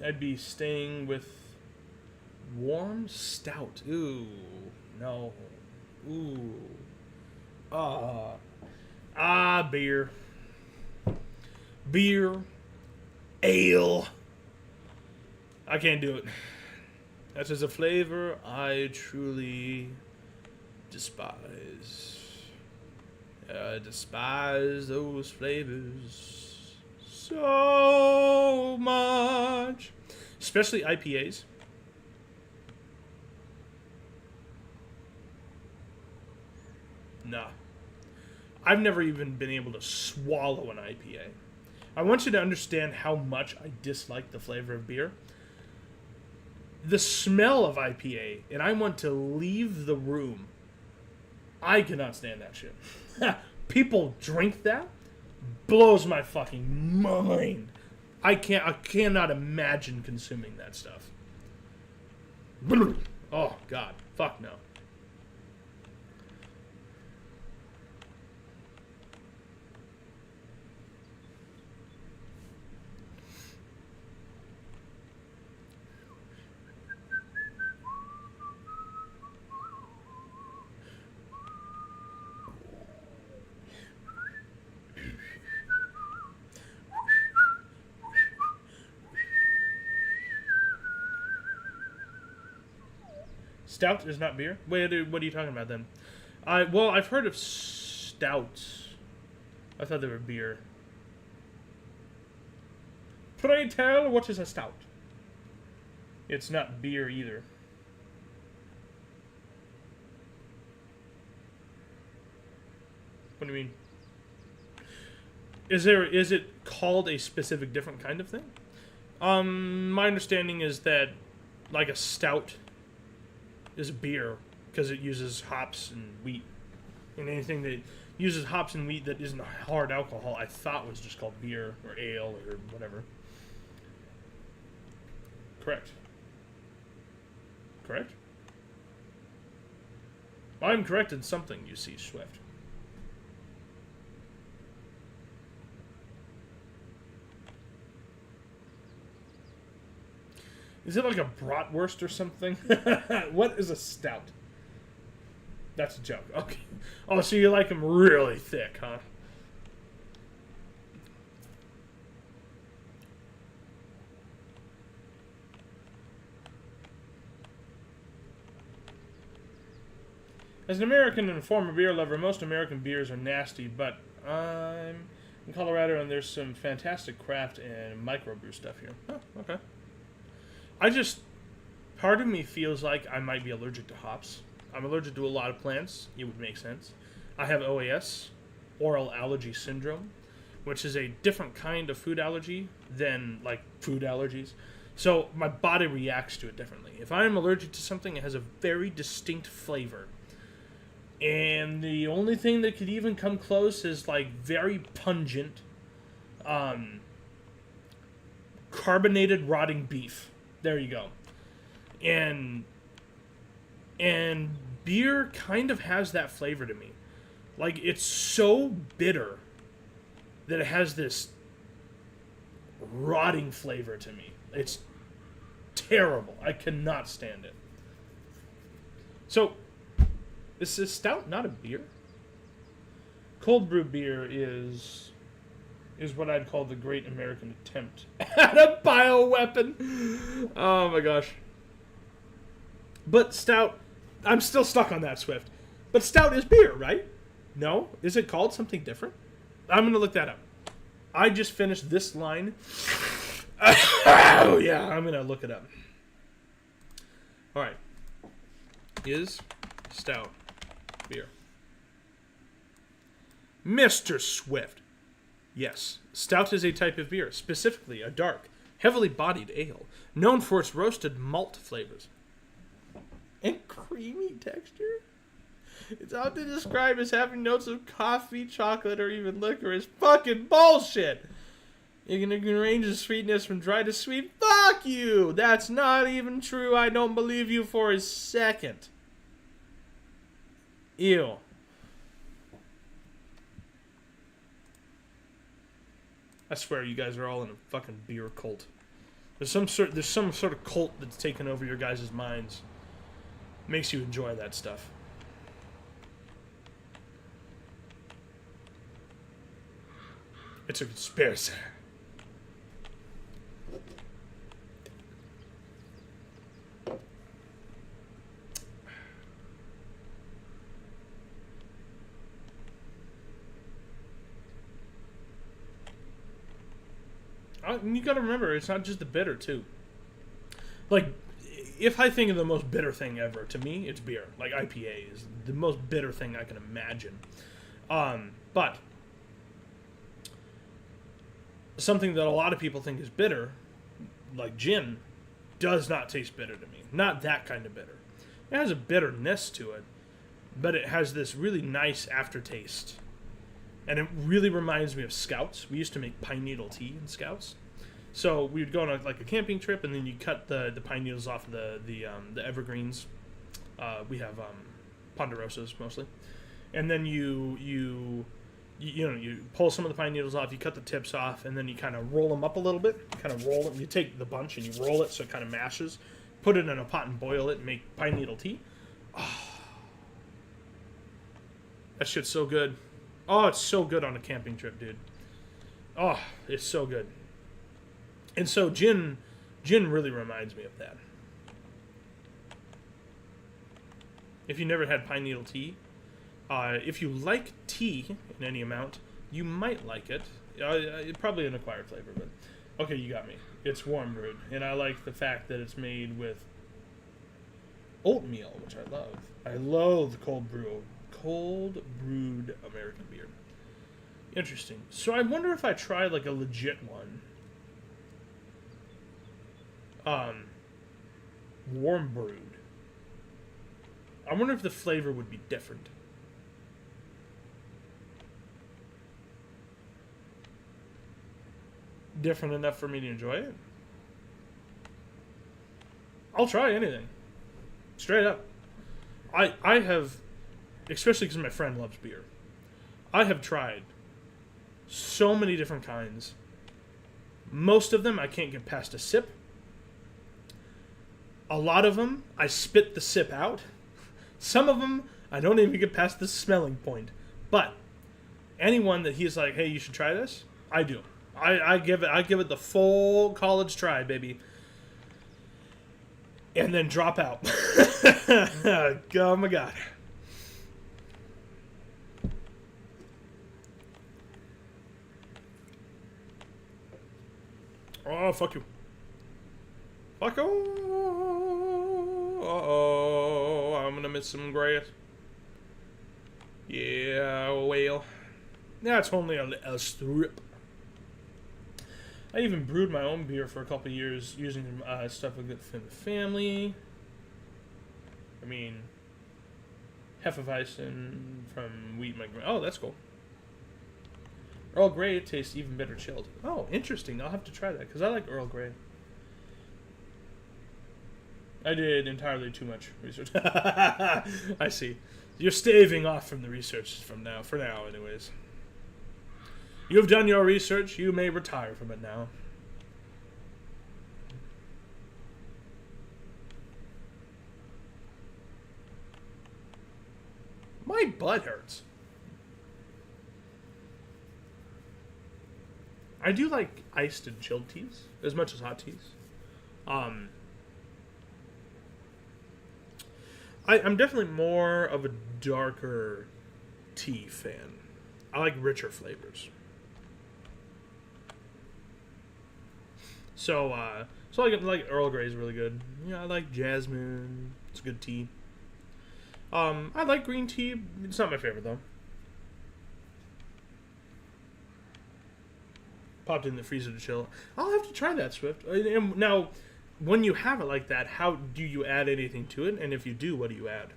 [SPEAKER 1] I'd be staying with Warm stout. Ooh. No. Ooh. Beer. Beer. Ale. I can't do it. That is a flavor I truly despise. I despise those flavors so much. Especially IPAs. Nah. I've never even been able to swallow an IPA. I want you to understand how much I dislike the flavor of beer. The smell of IPA, and I want to leave the room. I cannot stand that shit. People drink that? Blows my fucking mind. I cannot imagine consuming that stuff. Oh, God. Fuck no. Stout is not beer? Wait, what are you talking about then? Well, I've heard of stouts. I thought they were beer. Pray tell, what is a stout? It's not beer either. What do you mean? Is it called a specific different kind of thing? My understanding is that, like, a stout is a beer because it uses hops and wheat. And anything that uses hops and wheat that isn't hard alcohol, I thought was just called beer or ale or whatever. Correct. Correct? I'm correct in something, you see, Swift. Is it like a bratwurst or something? What is a stout? That's a joke. Okay. Oh, so you like them really thick, huh? As an American and a former beer lover, most American beers are nasty, but I'm in Colorado and there's some fantastic craft and microbrew stuff here. Oh, okay. Part of me feels like I might be allergic to hops. I'm allergic to a lot of plants. It would make sense. I have OAS, oral allergy syndrome, which is a different kind of food allergy than, like, food allergies. So my body reacts to it differently. If I'm allergic to something, it has a very distinct flavor. And the only thing that could even come close is, like, very pungent, carbonated rotting beef. There you go. And beer kind of has that flavor to me. Like, it's so bitter that it has this rotting flavor to me. It's terrible. I cannot stand it. So, this is stout, not a beer. Cold brew beer is what I'd call the great American attempt at a bioweapon. Oh my gosh. But stout, I'm still stuck on that, Swift. But stout is beer, right? No? Is it called something different? I'm going to look that up. I just finished this line. Oh yeah, I'm going to look it up. Alright. Is stout beer? Mr. Swift. Yes, stout is a type of beer, specifically a dark, heavily bodied ale, known for its roasted malt flavors and creamy texture. It's often described as having notes of coffee, chocolate, or even licorice. Fucking bullshit! You can range the sweetness from dry to sweet. Fuck you! That's not even true. I don't believe you for a second. Ew. I swear you guys are all in a fucking beer cult. There's some sort of cult that's taken over your guys' minds. Makes you enjoy that stuff. It's a conspiracy. You gotta remember, it's not just the bitter, too. Like, if I think of the most bitter thing ever, to me, it's beer. Like, IPA is the most bitter thing I can imagine. But something that a lot of people think is bitter, like gin, does not taste bitter to me. Not that kind of bitter. It has a bitterness to it, but it has this really nice aftertaste. And it really reminds me of Scouts. We used to make pine needle tea in Scouts. So we would go on a camping trip, and then you cut the pine needles off of the evergreens. We have ponderosas mostly, and then you pull some of the pine needles off. You cut the tips off, and then you kind of roll them up a little bit. Kind of roll it. You take the bunch and you roll it so it kind of mashes. Put it in a pot and boil it and make pine needle tea. Oh, that shit's so good. Oh, it's so good on a camping trip, dude. Oh, it's so good. And so gin really reminds me of that. If you never had pine needle tea, if you like tea in any amount, you might like it. Probably an acquired flavor, but okay, you got me. It's warm brewed, and I like the fact that it's made with oatmeal, which I love. I loathe cold brewed American beer. Interesting. So I wonder if I try like a legit one. Warm brewed. I wonder if the flavor would be different. Different enough for me to enjoy it? I'll try anything. Straight up. I have, especially because my friend loves beer, I have tried so many different kinds. Most of them I can't get past a sip. A lot of them I spit the sip out. Some of them I don't even get past the smelling point. But anyone that he's like, hey, you should try this, I do. I give it the full college try, baby. And then drop out. Oh my god. Oh, fuck you. Fuck you. Uh-oh. I'm gonna miss some grass. Yeah, well. That's only a strip. I even brewed my own beer for a couple of years using stuff I got from the family. I mean, Hefeweizen from wheat. Oh, that's cool. Earl Grey tastes even better chilled. Oh, interesting. I'll have to try that because I like Earl Grey. I did entirely too much research. I see. You're staving off from the research for now, anyways. You've done your research. You may retire from it now. My butt hurts. I do like iced and chilled teas as much as hot teas. I'm definitely more of a darker tea fan. I like richer flavors. So I like Earl Grey is really good. Yeah, I like jasmine. It's good tea. I like green tea. It's not my favorite though. Popped in the freezer to chill. I'll have to try that, Swift. And now, when you have it like that, how do you add anything to it? And if you do, what do you add?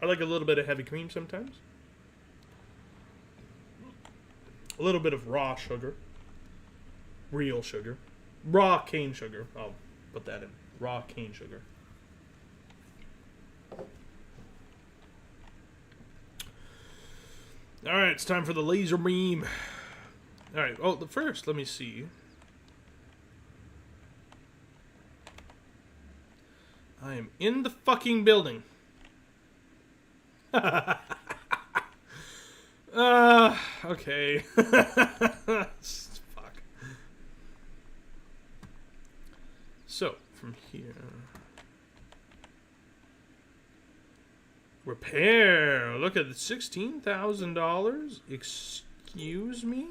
[SPEAKER 1] I like a little bit of heavy cream sometimes. A little bit of raw sugar. Real sugar. Raw cane sugar. I'll put that in. Raw cane sugar. Alright, it's time for the laser beam. Alright, well, first, let me see. I am in the fucking building. Okay. Fuck. So, from here... Repair! Look at the $16,000. Excuse me?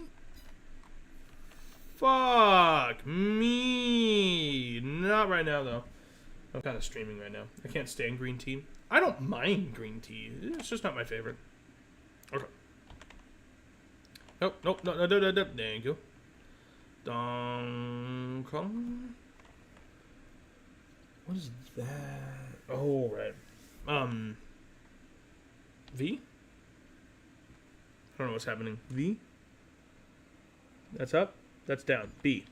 [SPEAKER 1] Fuck me. Not right now, though. I'm kind of streaming right now. I can't stand green tea. I don't mind green tea. It's just not my favorite. Okay. Nope, nope, no, no, no, no, no. Thank you. Dong Kong. What is that? Oh, right. V? I don't know what's happening. V? That's up. That's down. B.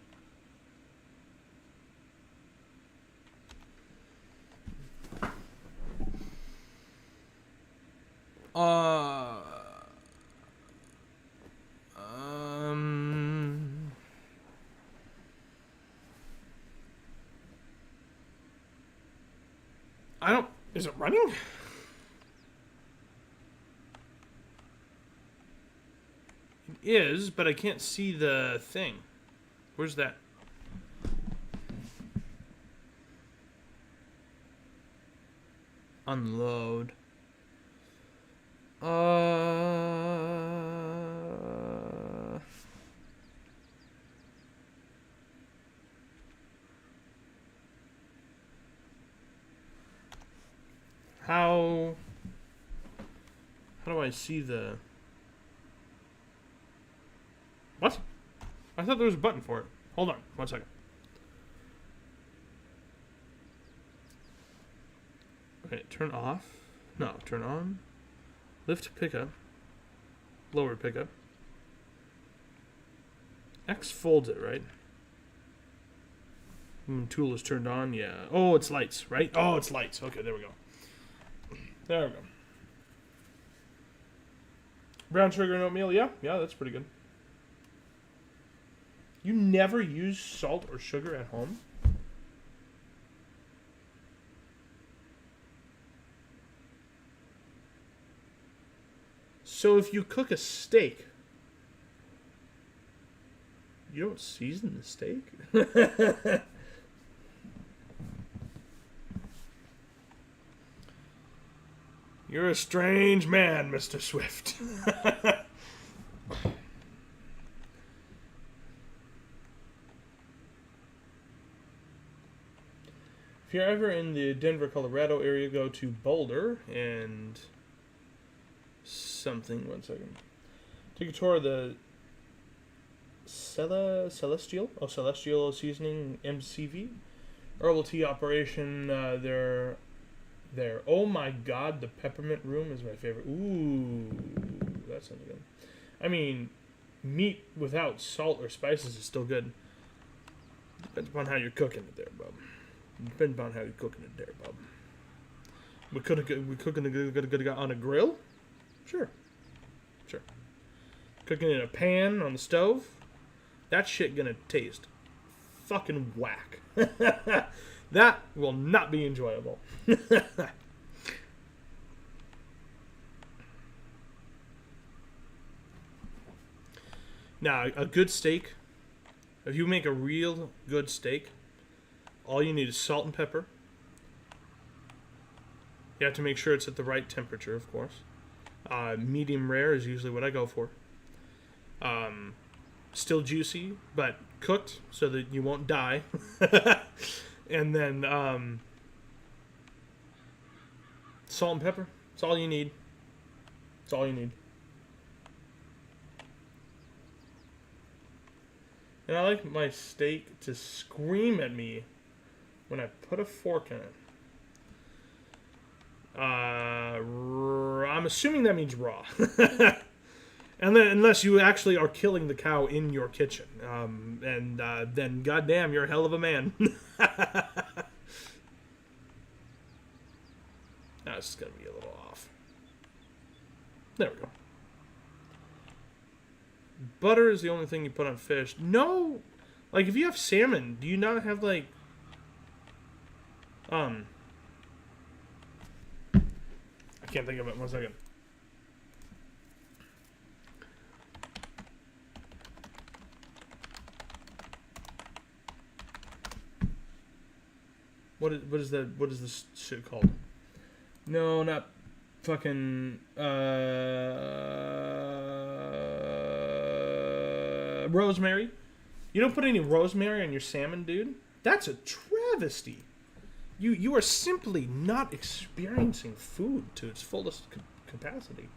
[SPEAKER 1] I don't... Is it running? It is, but I can't see the thing. Where's that? Unload. How do I see the... What? I thought there was a button for it. Hold on, 1 second. Okay, turn off. No, turn on. Lift pickup. Lower pickup. X folds it, right? Tool is turned on, yeah. Oh, it's lights, right? Oh, it's lights. Okay, there we go. There we go. Brown sugar and oatmeal, yeah. Yeah, that's pretty good. You never use salt or sugar at home? So if you cook a steak, you don't season the steak? You're a strange man, Mr. Swift. If you're ever in the Denver, Colorado area, go to Boulder and something. 1 second. Take a tour of the Celestial Seasoning MCV herbal tea operation. Their oh my god, the peppermint room is my favorite. Ooh, that sounds good. I mean, meat without salt or spices is still good. Depends upon how you're cooking it there, bub. Depends upon how you're cooking it there, bub. We cooking it on a grill? Sure. Sure. Cooking in a pan on the stove? That shit gonna taste fucking whack. That will not be enjoyable. Now, a good steak, if you make a real good steak, all you need is salt and pepper. You have to make sure it's at the right temperature, of course. Medium rare is usually what I go for. Still juicy, but cooked so that you won't die. And then salt and pepper. That's all you need. That's all you need. And I like my steak to scream at me when I put a fork in it. I'm assuming that means raw. And then, unless you actually are killing the cow in your kitchen. Then, goddamn, you're a hell of a man. That's going to be a little off. There we go. Butter is the only thing you put on fish. No! Like, if you have salmon, do you not have, like... I can't think of it. 1 second. What is that? What is this shit called? No, not fucking rosemary. You don't put any rosemary on your salmon, dude? That's a travesty. You are simply not experiencing food to its fullest capacity.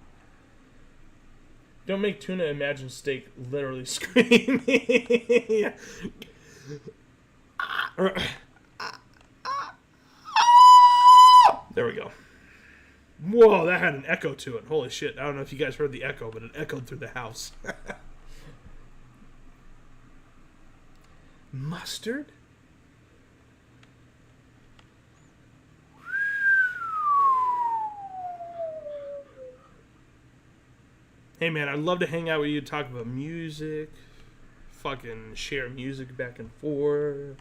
[SPEAKER 1] Don't make tuna imagine steak literally screaming. There we go. Whoa, that had an echo to it. Holy shit. I don't know if you guys heard the echo, but it echoed through the house. Mustard? Hey man, I'd love to hang out with you, talk about music, fucking share music back and forth.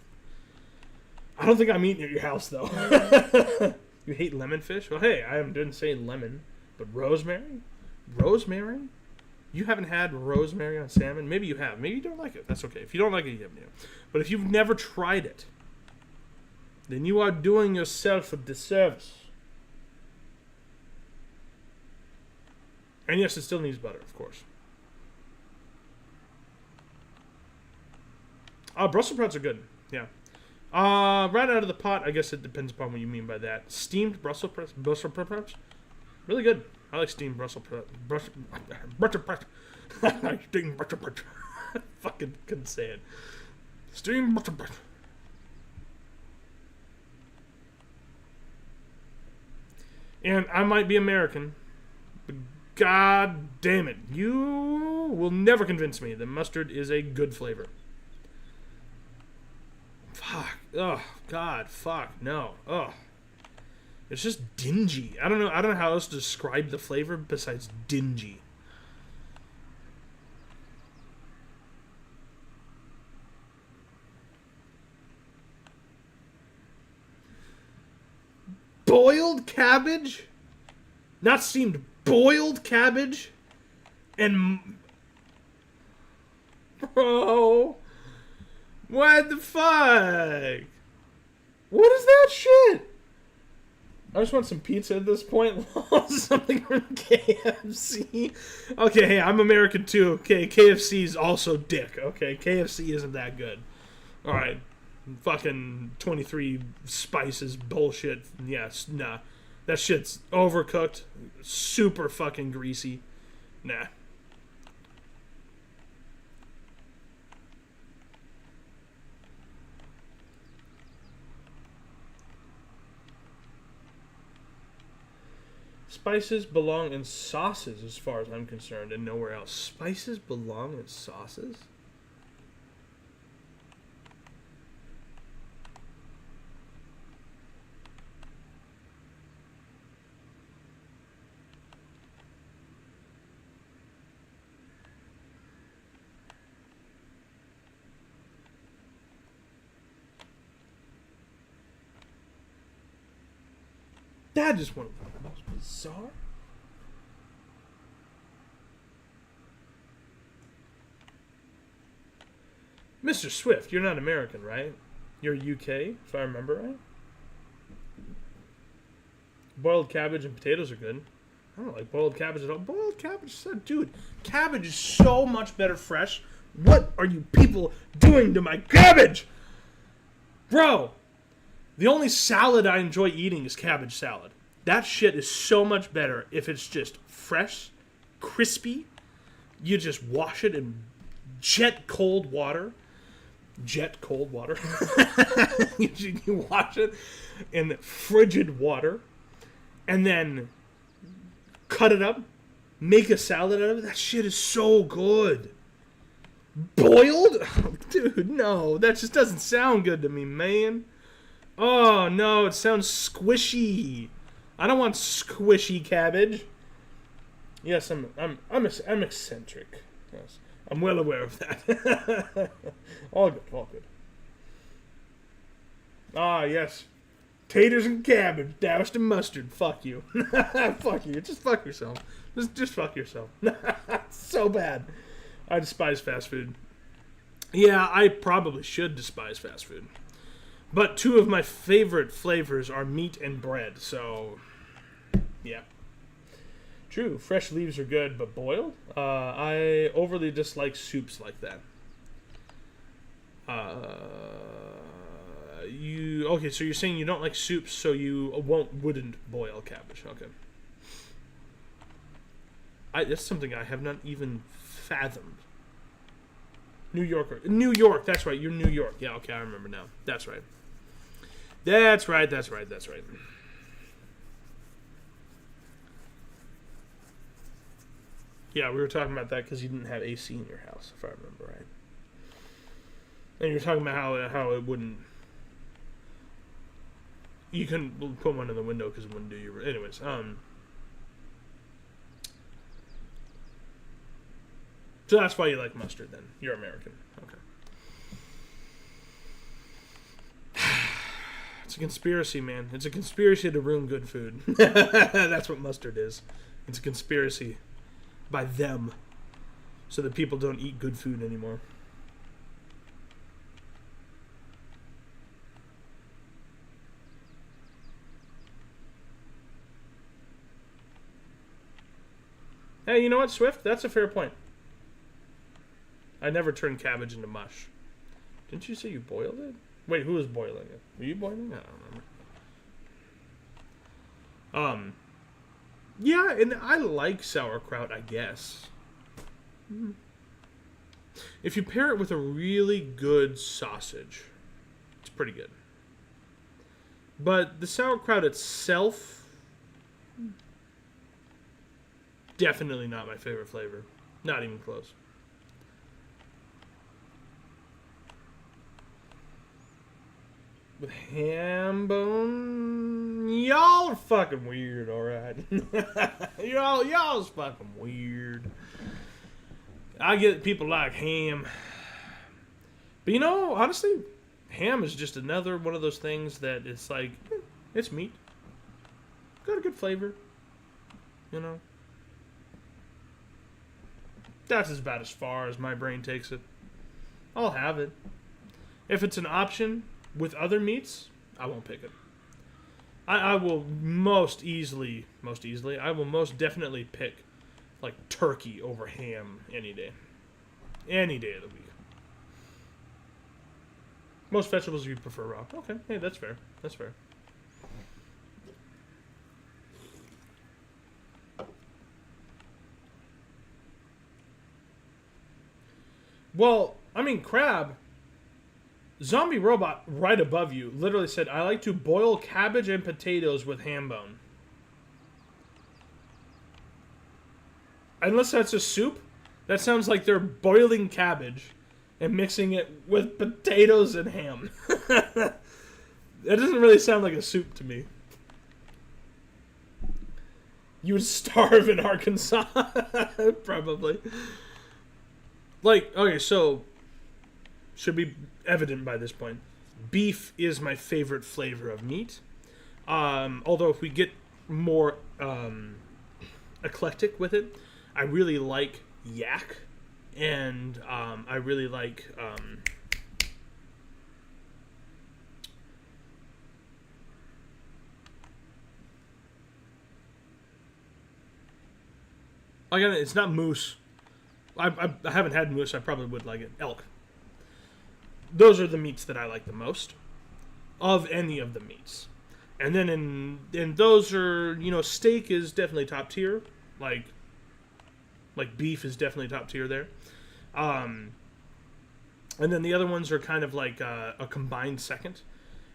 [SPEAKER 1] I don't think I'm eating at your house though. You hate lemon fish? Well, hey, I didn't say lemon, but rosemary? Rosemary? You haven't had rosemary on salmon? Maybe you have. Maybe you don't like it. That's okay. If you don't like it, you haven't. But if you've never tried it, then you are doing yourself a disservice. And yes, it still needs butter, of course. Brussels sprouts are good. Yeah. Right out of the pot, I guess it depends upon what you mean by that. Steamed Brussels sprouts, really good. I like steamed Brussels sprouts. Steamed Brussels sprouts. Fucking couldn't say it. Steamed Brussels sprouts. And I might be American, but God damn it, you will never convince me that mustard is a good flavor. Fuck. Oh, God. Fuck. No. Oh. It's just dingy. I don't know how else to describe the flavor besides dingy. Boiled cabbage? Not steamed. Boiled cabbage? And... Bro... What the fuck? What is that shit? I just want some pizza at this point. Something from KFC. Okay, hey, I'm American too. Okay, KFC is also dick. Okay, KFC isn't that good. Alright. Fucking 23 spices bullshit. Yes, nah. That shit's overcooked. Super fucking greasy. Nah. Spices belong in sauces as far as I'm concerned and nowhere else. Spices belong in sauces? That is one of the most bizarre. Mr. Swift, you're not American, right? You're UK, if I remember right. Boiled cabbage and potatoes are good. I don't like boiled cabbage at all. Boiled cabbage, dude, cabbage is so much better fresh. What are you people doing to my cabbage? Bro, the only salad I enjoy eating is cabbage salad. That shit is so much better if it's just fresh, crispy. You just wash it in jet cold water. Jet cold water. You wash it in frigid water. And then cut it up. Make a salad out of it. That shit is so good. Boiled? Oh, dude, no. That just doesn't sound good to me, man. Oh, no. It sounds squishy. I don't want squishy cabbage. Yes, I'm eccentric. Yes, I'm well aware of that. All good, all good. Ah, yes. Taters and cabbage, doused in mustard. Fuck you. Fuck you. Just fuck yourself. Just fuck yourself. So bad. I despise fast food. Yeah, I probably should despise fast food. But two of my favorite flavors are meat and bread, so yeah. True, fresh leaves are good, but boiled? I overly dislike soups like that. Okay, so you're saying you don't like soups, so you wouldn't boil cabbage. Okay. That's something I have not even fathomed. New York, that's right, you're New York. Yeah, okay, I remember now. That's right. That's right. Yeah, we were talking about that because you didn't have AC in your house, if I remember right. And you're talking about how it wouldn't... You couldn't put one in the window because it wouldn't do you... Anyways, so that's why you like mustard, then. You're American. Okay. It's a conspiracy, man. It's a conspiracy to ruin good food. That's what mustard is. It's a conspiracy by them so that people don't eat good food anymore. Hey, you know what, Swift? That's a fair point. I never turn cabbage into mush. Didn't you say you boiled it? Wait, who was boiling it? Were you boiling it? I don't remember. Yeah, and I like sauerkraut, I guess. If you pair it with a really good sausage, it's pretty good. But the sauerkraut itself, definitely not my favorite flavor. Not even close. With ham bone, y'all are fucking weird, alright? y'all's fucking weird. I get people like ham. But you know, honestly, ham is just another one of those things that it's like, it's meat. Got a good flavor. You know? That's about as far as my brain takes it. I'll have it. If it's an option with other meats, I won't pick it. I will most definitely pick like turkey over ham any day. Any day of the week. Most vegetables you prefer raw. Okay, hey, that's fair. That's fair. Well, I mean, Crab, Zombie Robot right above you literally said, I like to boil cabbage and potatoes with ham bone. Unless that's a soup, that sounds like they're boiling cabbage and mixing it with potatoes and ham. That doesn't really sound like a soup to me. You would starve in Arkansas. Probably. Like, okay, so should be evident by this point. Beef is my favorite flavor of meat. Although if we get more eclectic with it, I really like yak, and I really like again, it's not moose. I haven't had moose. I probably would like it. Elk. Those are the meats that I like the most of any of the meats. And then in those are, you know, steak is definitely top tier. Like beef is definitely top tier there. And then the other ones are kind of like a combined second.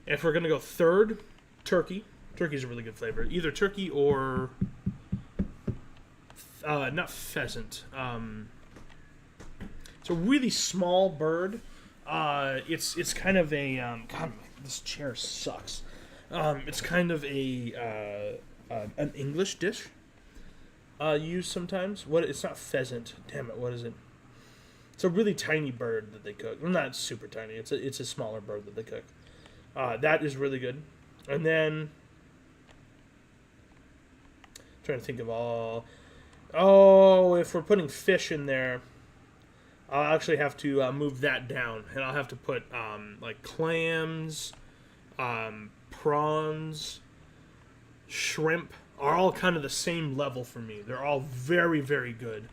[SPEAKER 1] If we're going to go third, turkey. Turkey's a really good flavor. Either turkey or not pheasant. It's a really small bird. It's kind of a God, this chair sucks. It's kind of an English dish used sometimes. It's not pheasant. Damn it, what is it? It's a really tiny bird that they cook. Well, not super tiny. It's a smaller bird that they cook. That is really good. And then, trying to think of all. Oh, if we're putting fish in there, I'll actually have to move that down, and I'll have to put like clams, prawns, shrimp are all kind of the same level for me. They're all very, very good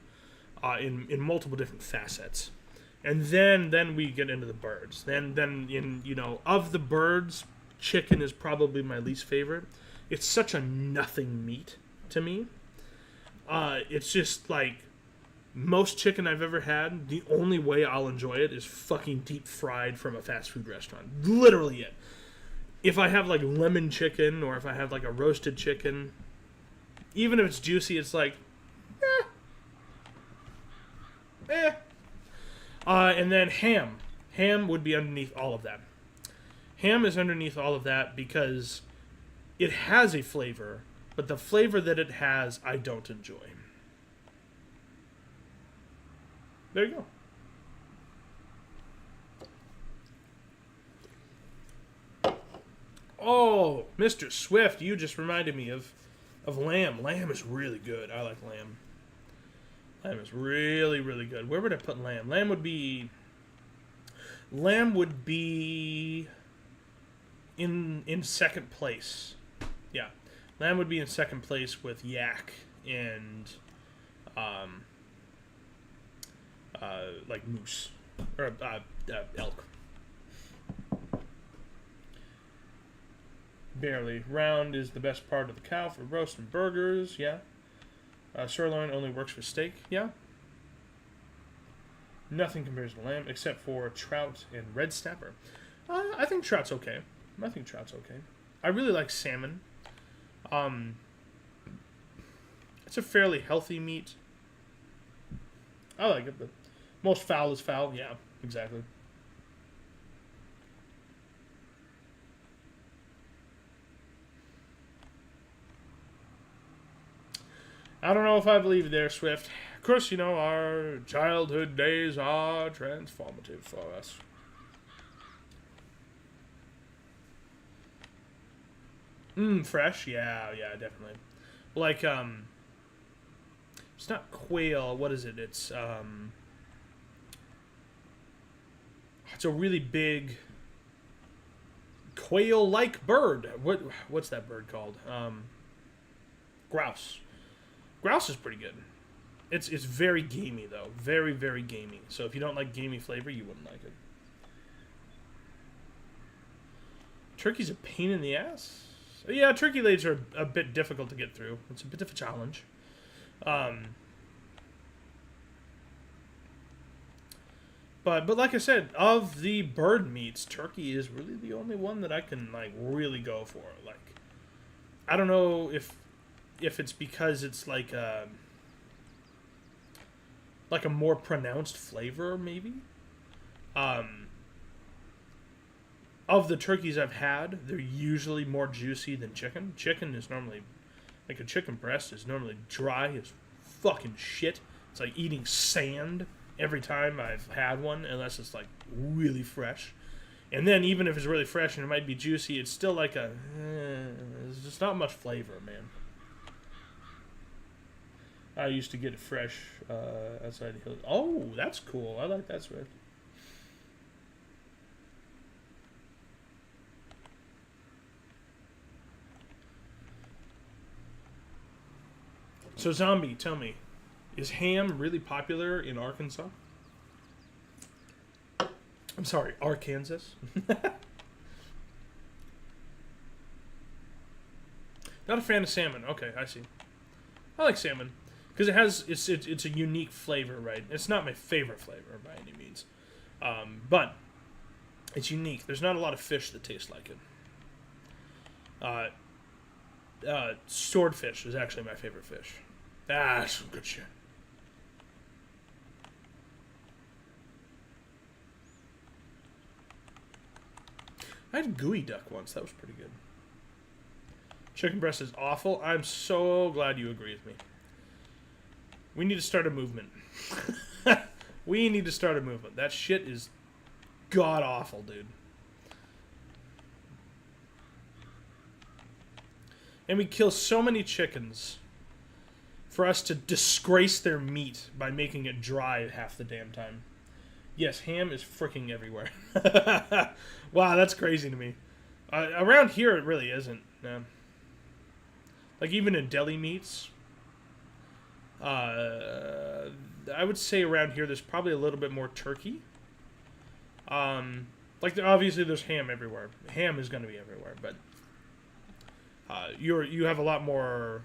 [SPEAKER 1] in multiple different facets. And then we get into the birds. Then in of the birds, chicken is probably my least favorite. It's such a nothing meat to me. It's just like most chicken I've ever had. The only way I'll enjoy it is fucking deep fried from a fast food restaurant. Literally it. If I have like lemon chicken or if I have like a roasted chicken, even if it's juicy, it's like, and then ham. Ham would be underneath all of that. Ham is underneath all of that because it has a flavor, but the flavor that it has, I don't enjoy. There you go. Oh, Mr. Swift, you just reminded me of lamb. Lamb is really good. I like lamb. Lamb is really, really good. Where would I put lamb? Lamb would be in second place. Yeah. Lamb would be in second place with yak and like moose or elk. Barely. Round is the best part of the cow for roast and burgers. Yeah. Sirloin only works for steak. Yeah. Nothing compares to lamb except for trout and red snapper. I think trout's okay. I really like salmon. It's a fairly healthy meat. I like it, but most foul is foul. Yeah, exactly. I don't know if I believe you there, Swift. Of course, our childhood days are transformative for us. Fresh? Yeah, definitely. Like, it's not quail. What is it? It's a really big quail-like bird. What's that bird called? Grouse. Grouse is pretty good. It's very gamey, though. Very, very gamey. So if you don't like gamey flavor, you wouldn't like it. Turkey's a pain in the ass? Yeah, turkey legs are a bit difficult to get through. It's a bit of a challenge. But like I said, of the bird meats, turkey is really the only one that I can really go for. Like, I don't know if it's because it's like a more pronounced flavor, maybe. Of the turkeys I've had, they're usually more juicy than chicken. Chicken is normally, like a chicken breast is normally dry as fucking shit. It's like eating sand every time I've had one, unless it's like really fresh. And then even if it's really fresh and it might be juicy, it's still like there's just not much flavor, man. I used to get it fresh outside the hills. Oh, that's cool. I like that, Swift. So, Zombie, tell me, is ham really popular in Arkansas? I'm sorry, Arkansas? Not a fan of salmon. Okay, I see. I like salmon. Because it's a unique flavor, right? It's not my favorite flavor by any means. But it's unique. There's not a lot of fish that taste like it. Swordfish is actually my favorite fish. That's some good shit. I had gooey duck once. That was pretty good. Chicken breast is awful. I'm so glad you agree with me. We need to start a movement. We need to start a movement. That shit is god awful, dude. And we kill so many chickens for us to disgrace their meat by making it dry half the damn time. Yes, ham is freaking everywhere. Wow, that's crazy to me. Around here, it really isn't. No. Like, even in deli meats, I would say around here there's probably a little bit more turkey. Like, obviously there's ham everywhere. Ham is going to be everywhere, but you have a lot more.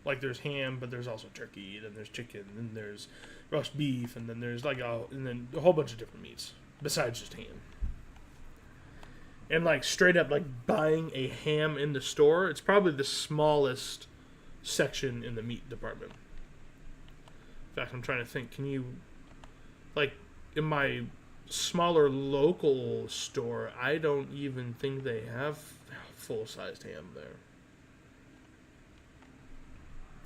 [SPEAKER 1] Like, there's ham, but there's also turkey, then there's chicken, then there's roast beef, and then there's and then a whole bunch of different meats besides just ham. And, like, straight up, like, buying a ham in the store, it's probably the smallest section in the meat department. In fact, I'm trying to think, can you, like, in my smaller local store, I don't even think they have full-sized ham there.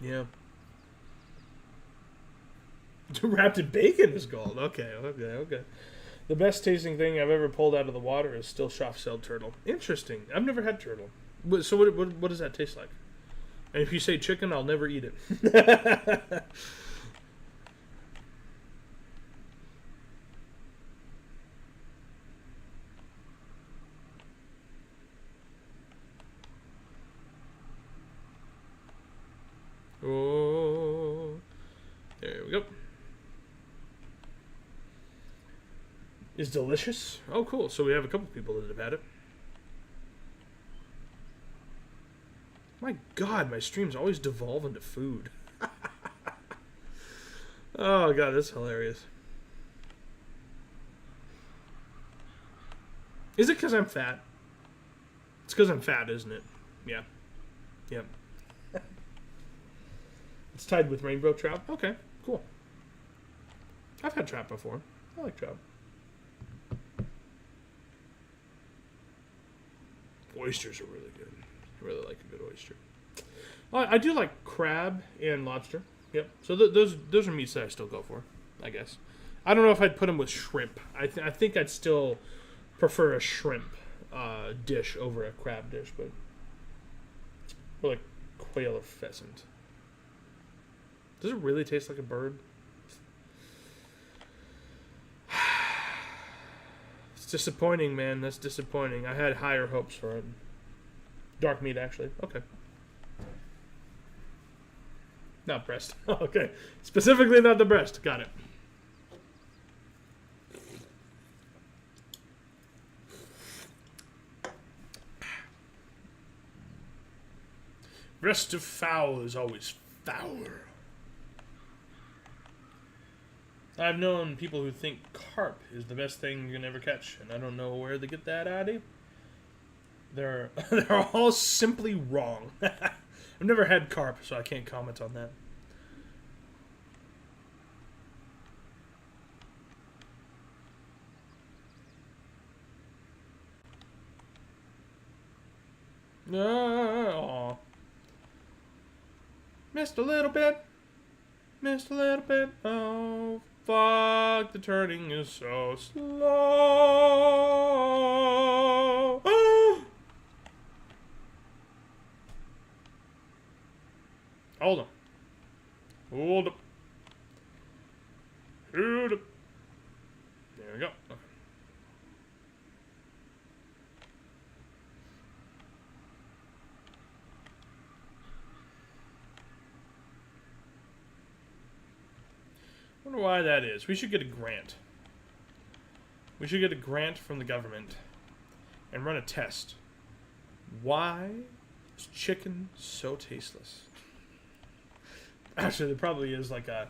[SPEAKER 1] Yeah. Wrapped in bacon is gold. Okay. The best tasting thing I've ever pulled out of the water is still soft-shelled turtle. Interesting. I've never had turtle. So what does that taste like? And if you say chicken, I'll never eat it. Oh, there we go. Is delicious. Oh, cool. So we have a couple people that have had it. My God, my streams always devolve into food. Oh, God, that's hilarious. Is it because I'm fat? It's because I'm fat, isn't it? Yeah. Yep. It's tied with rainbow trout. Okay, cool. I've had trout before. I like trout. Oysters are really good. I really like a good oyster. I do like crab and lobster. Yep. So those are meats that I still go for, I guess. I don't know if I'd put them with shrimp. I think I'd still prefer a shrimp dish over a crab dish, but or like quail or pheasant. Does it really taste like a bird? It's disappointing, man. That's disappointing. I had higher hopes for it. Dark meat, actually. Okay. Not breast. Okay. Specifically not the breast. Got it. Breast of fowl is always foul. I've known people who think carp is the best thing you can ever catch, and I don't know where they get that idea. They're all simply wrong. I've never had carp, so I can't comment on that. Oh, missed a little bit. Missed a little bit. Oh, fuck. The turning is so slow. Hold on. Hold up. Hold up. There we go. Okay. I wonder why that is. We should get a grant. We should get a grant from the government and run a test. Why is chicken so tasteless? Actually, there probably is like a...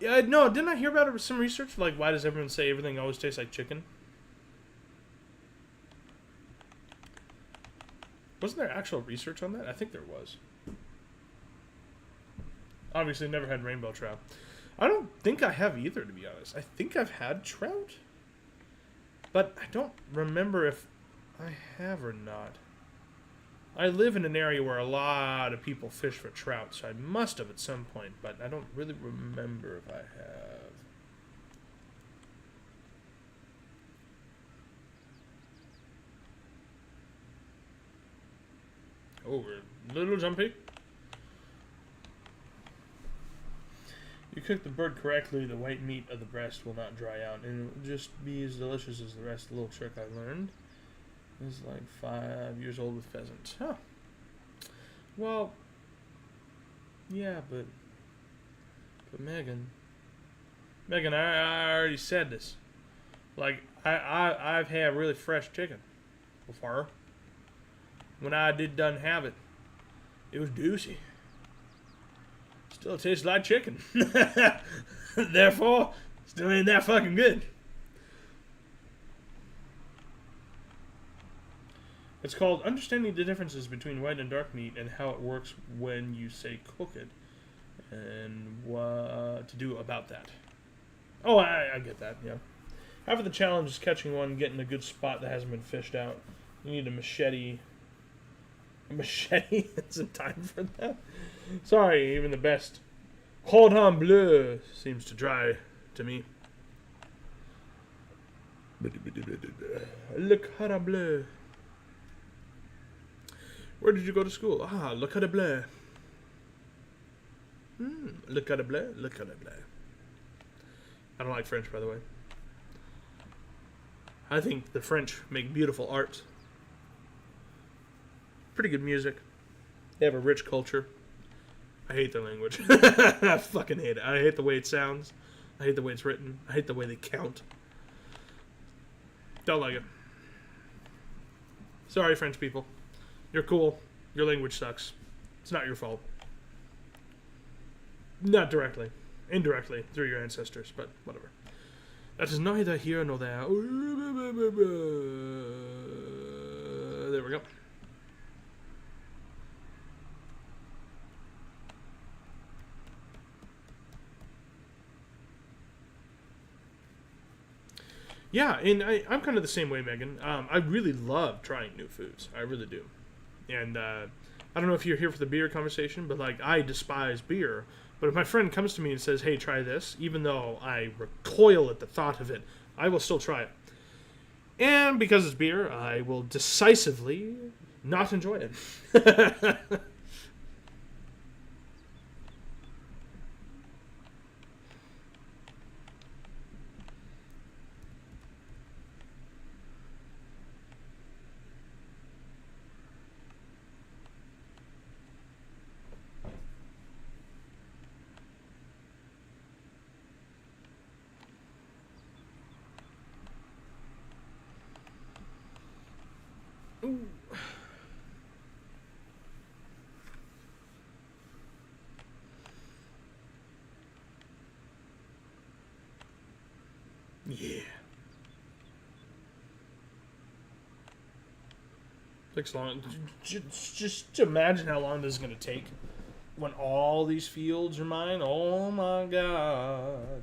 [SPEAKER 1] Yeah, no, didn't I hear about some research? Like, why does everyone say everything always tastes like chicken? Wasn't there actual research on that? I think there was. Obviously, never had rainbow trout. I don't think I have either, to be honest. I think I've had trout, but I don't remember if I have or not. I live in an area where a lot of people fish for trout, so I must have at some point, but I don't really remember if I have. Oh, we're Little jumpy. You cook the bird correctly, the white meat of the breast will not dry out, and it will just be as delicious as the rest. A little trick I learned. Is like 5 years old with pheasants. Huh. Well, yeah, but Megan, I already said this. Like, I've had really fresh chicken before. When I done have it, it was juicy. Still tastes like chicken. Therefore, still ain't that fucking good. It's called Understanding the Differences Between White and Dark Meat and How It Works When You Say Cook It. And what to do about that. Oh, I get that, yeah. Half of the challenge is catching one, getting a good spot that hasn't been fished out. You need a machete. A machete? It's in time for that? Sorry, even the best cordon bleu seems to dry to me. Le cordon bleu. Where did you go to school? Ah, le cordon bleu. Le cordon bleu, le cordon bleu. I don't like French, by the way. I think the French make beautiful art. Pretty good music. They have a rich culture. I hate their language. I fucking hate it. I hate the way it sounds. I hate the way it's written. I hate the way they count. Don't like it. Sorry, French people. You're cool. Your language sucks. It's not your fault. Not directly. Indirectly, through your ancestors, but whatever. That is neither here nor there. There we go. Yeah, and I'm kind of the same way, Megan. I really love trying new foods. I really do. And I don't know if you're here for the beer conversation, but like I despise beer. But if my friend comes to me and says, hey, try this, even though I recoil at the thought of it, I will still try it. And because it's beer, I will decisively not enjoy it. Ooh. Yeah. Takes long. Just imagine how long this is going to take when all these fields are mine. Oh my god.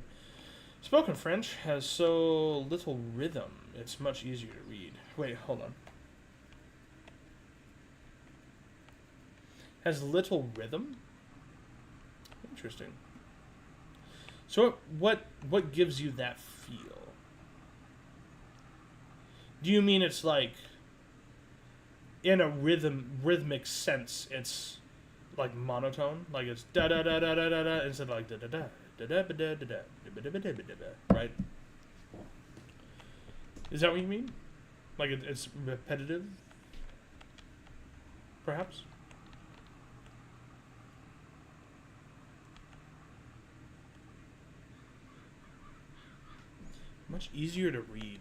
[SPEAKER 1] Spoken French has so little rhythm, it's much easier to read. Wait, hold on. Has little rhythm? Interesting. So what gives you that feel? Do you mean it's like in a rhythmic sense it's like monotone? Like it's da da da da da da da instead of like da da da da da da da da da da, right? Is that what you mean? Like it's repetitive? Perhaps? Much easier to read.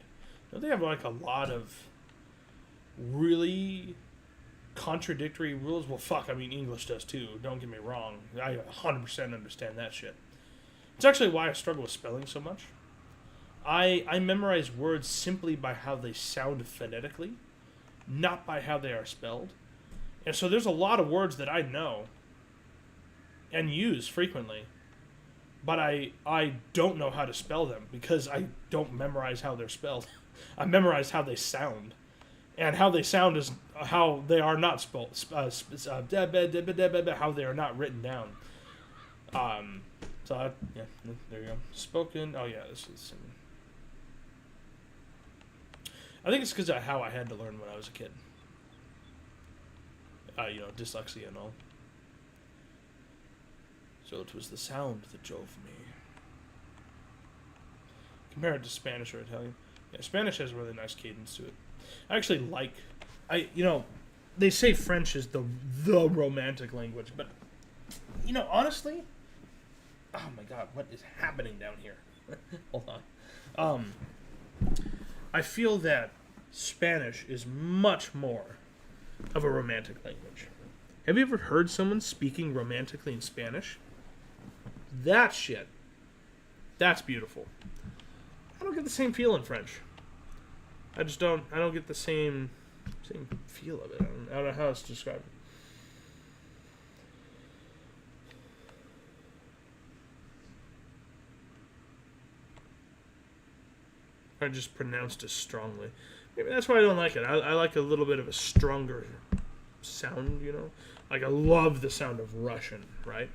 [SPEAKER 1] Don't they have like a lot of really contradictory rules? Well, fuck, I mean, English does too. Don't get me wrong. I 100% understand that shit. It's actually why I struggle with spelling so much. I memorize words simply by how they sound phonetically, not by how they are spelled. And so there's a lot of words that I know and use frequently, but I don't know how to spell them because I don't memorize how they're spelled. I memorize how they sound. And how they sound is how they are not spelled, how they are not written down. So, yeah, there you go. Spoken, oh yeah, this is... I think it's because of how I had to learn when I was a kid. You know, dyslexia and all. So it was the sound that drove me. Compared to Spanish or Italian. Yeah, Spanish has a really nice cadence to it. I actually like... they say French is the romantic language, but, honestly... Oh my god, what is happening down here? Hold on. I feel that Spanish is much more of a romantic language. Have you ever heard someone speaking romantically in Spanish? That shit. That's beautiful. I don't get the same feel in French. I don't get the same feel of it. I don't know how else to describe it. I just pronounced it strongly. Maybe that's why I don't like it. I like a little bit of a stronger sound, Like, I love the sound of Russian, right?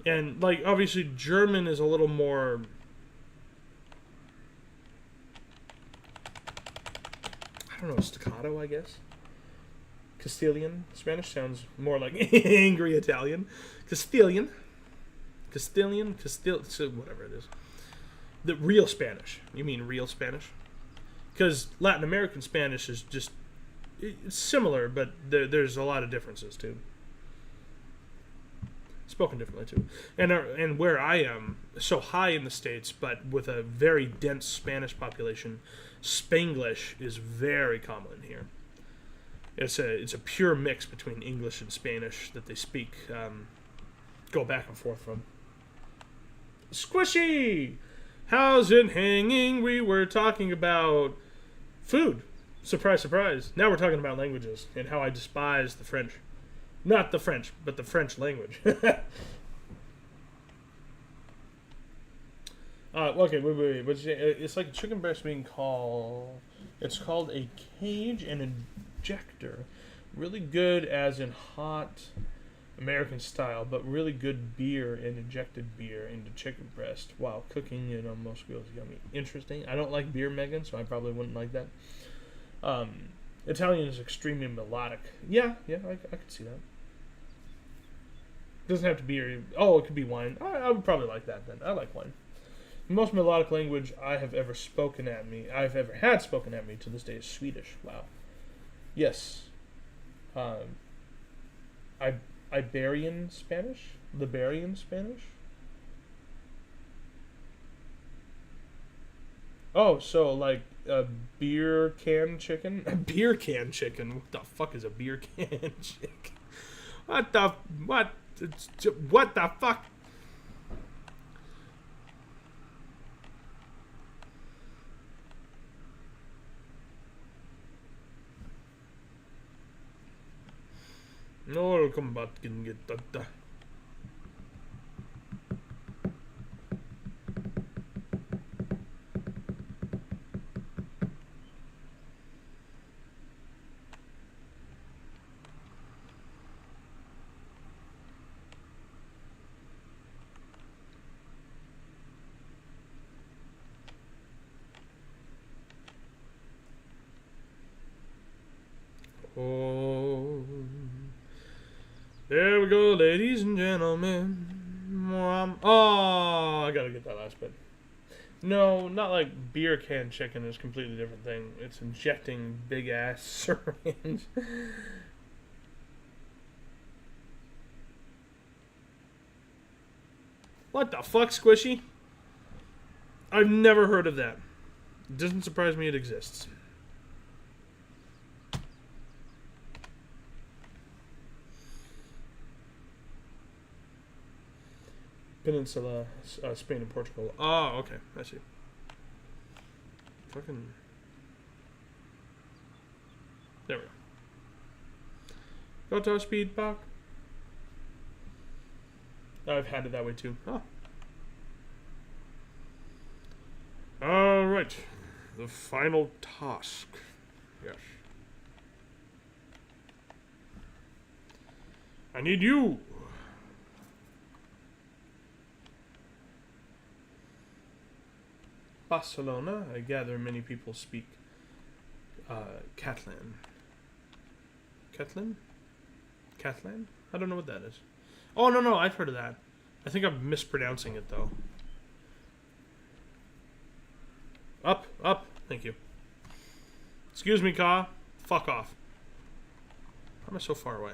[SPEAKER 1] And, like, obviously German is a little more... I don't know, staccato, I guess. Castilian. Spanish sounds more like angry Italian. Castilian, whatever it is. The real Spanish. You mean real Spanish? Because Latin American Spanish is just... It's similar, but there's a lot of differences, too. Spoken differently, too. And where I am, so high in the States, but with a very dense Spanish population, Spanglish is very common here. It's a pure mix between English and Spanish that they speak, go back and forth from. Squishy! How's it hanging? We were talking about food. Surprise, surprise. Now we're talking about languages and how I despise the French. Not the French, but the French language. Okay, wait. It's like a chicken breast being called... It's called a cage and injector. Really good as in hot American style, but really good beer and injected beer into chicken breast while cooking it on most grills. Yummy. Interesting. I don't like beer, Megan, so I probably wouldn't like that. Italian is extremely melodic. Yeah, I could see that. Doesn't have to be... it could be wine. I would probably like that then. I like wine. The most melodic language I've ever had spoken at me to this day is Swedish. Wow. Yes. Iberian Spanish? Liberian Spanish? Oh, so like a beer can chicken? A beer can chicken? What the fuck is a beer can chicken? What the fuck? No, come back and get that. Oh, there we go, ladies and gentlemen. Oh, I gotta get that last bit. No, not like beer can chicken is a completely different thing. It's injecting big ass syringe. What the fuck, Squishy? I've never heard of that. It doesn't surprise me it exists. Peninsula, Spain and Portugal. Oh, okay. I see. Fucking... There we go. Go to speed park. I've had it that way too. Oh. Alright. The final task. Yes. I need you. Barcelona. I gather many people speak Catalan. Catalan? Catalan? I don't know what that is. Oh, no, I've heard of that. I think I'm mispronouncing it, though. Up. Thank you. Excuse me, Ka. Fuck off. Why am I so far away?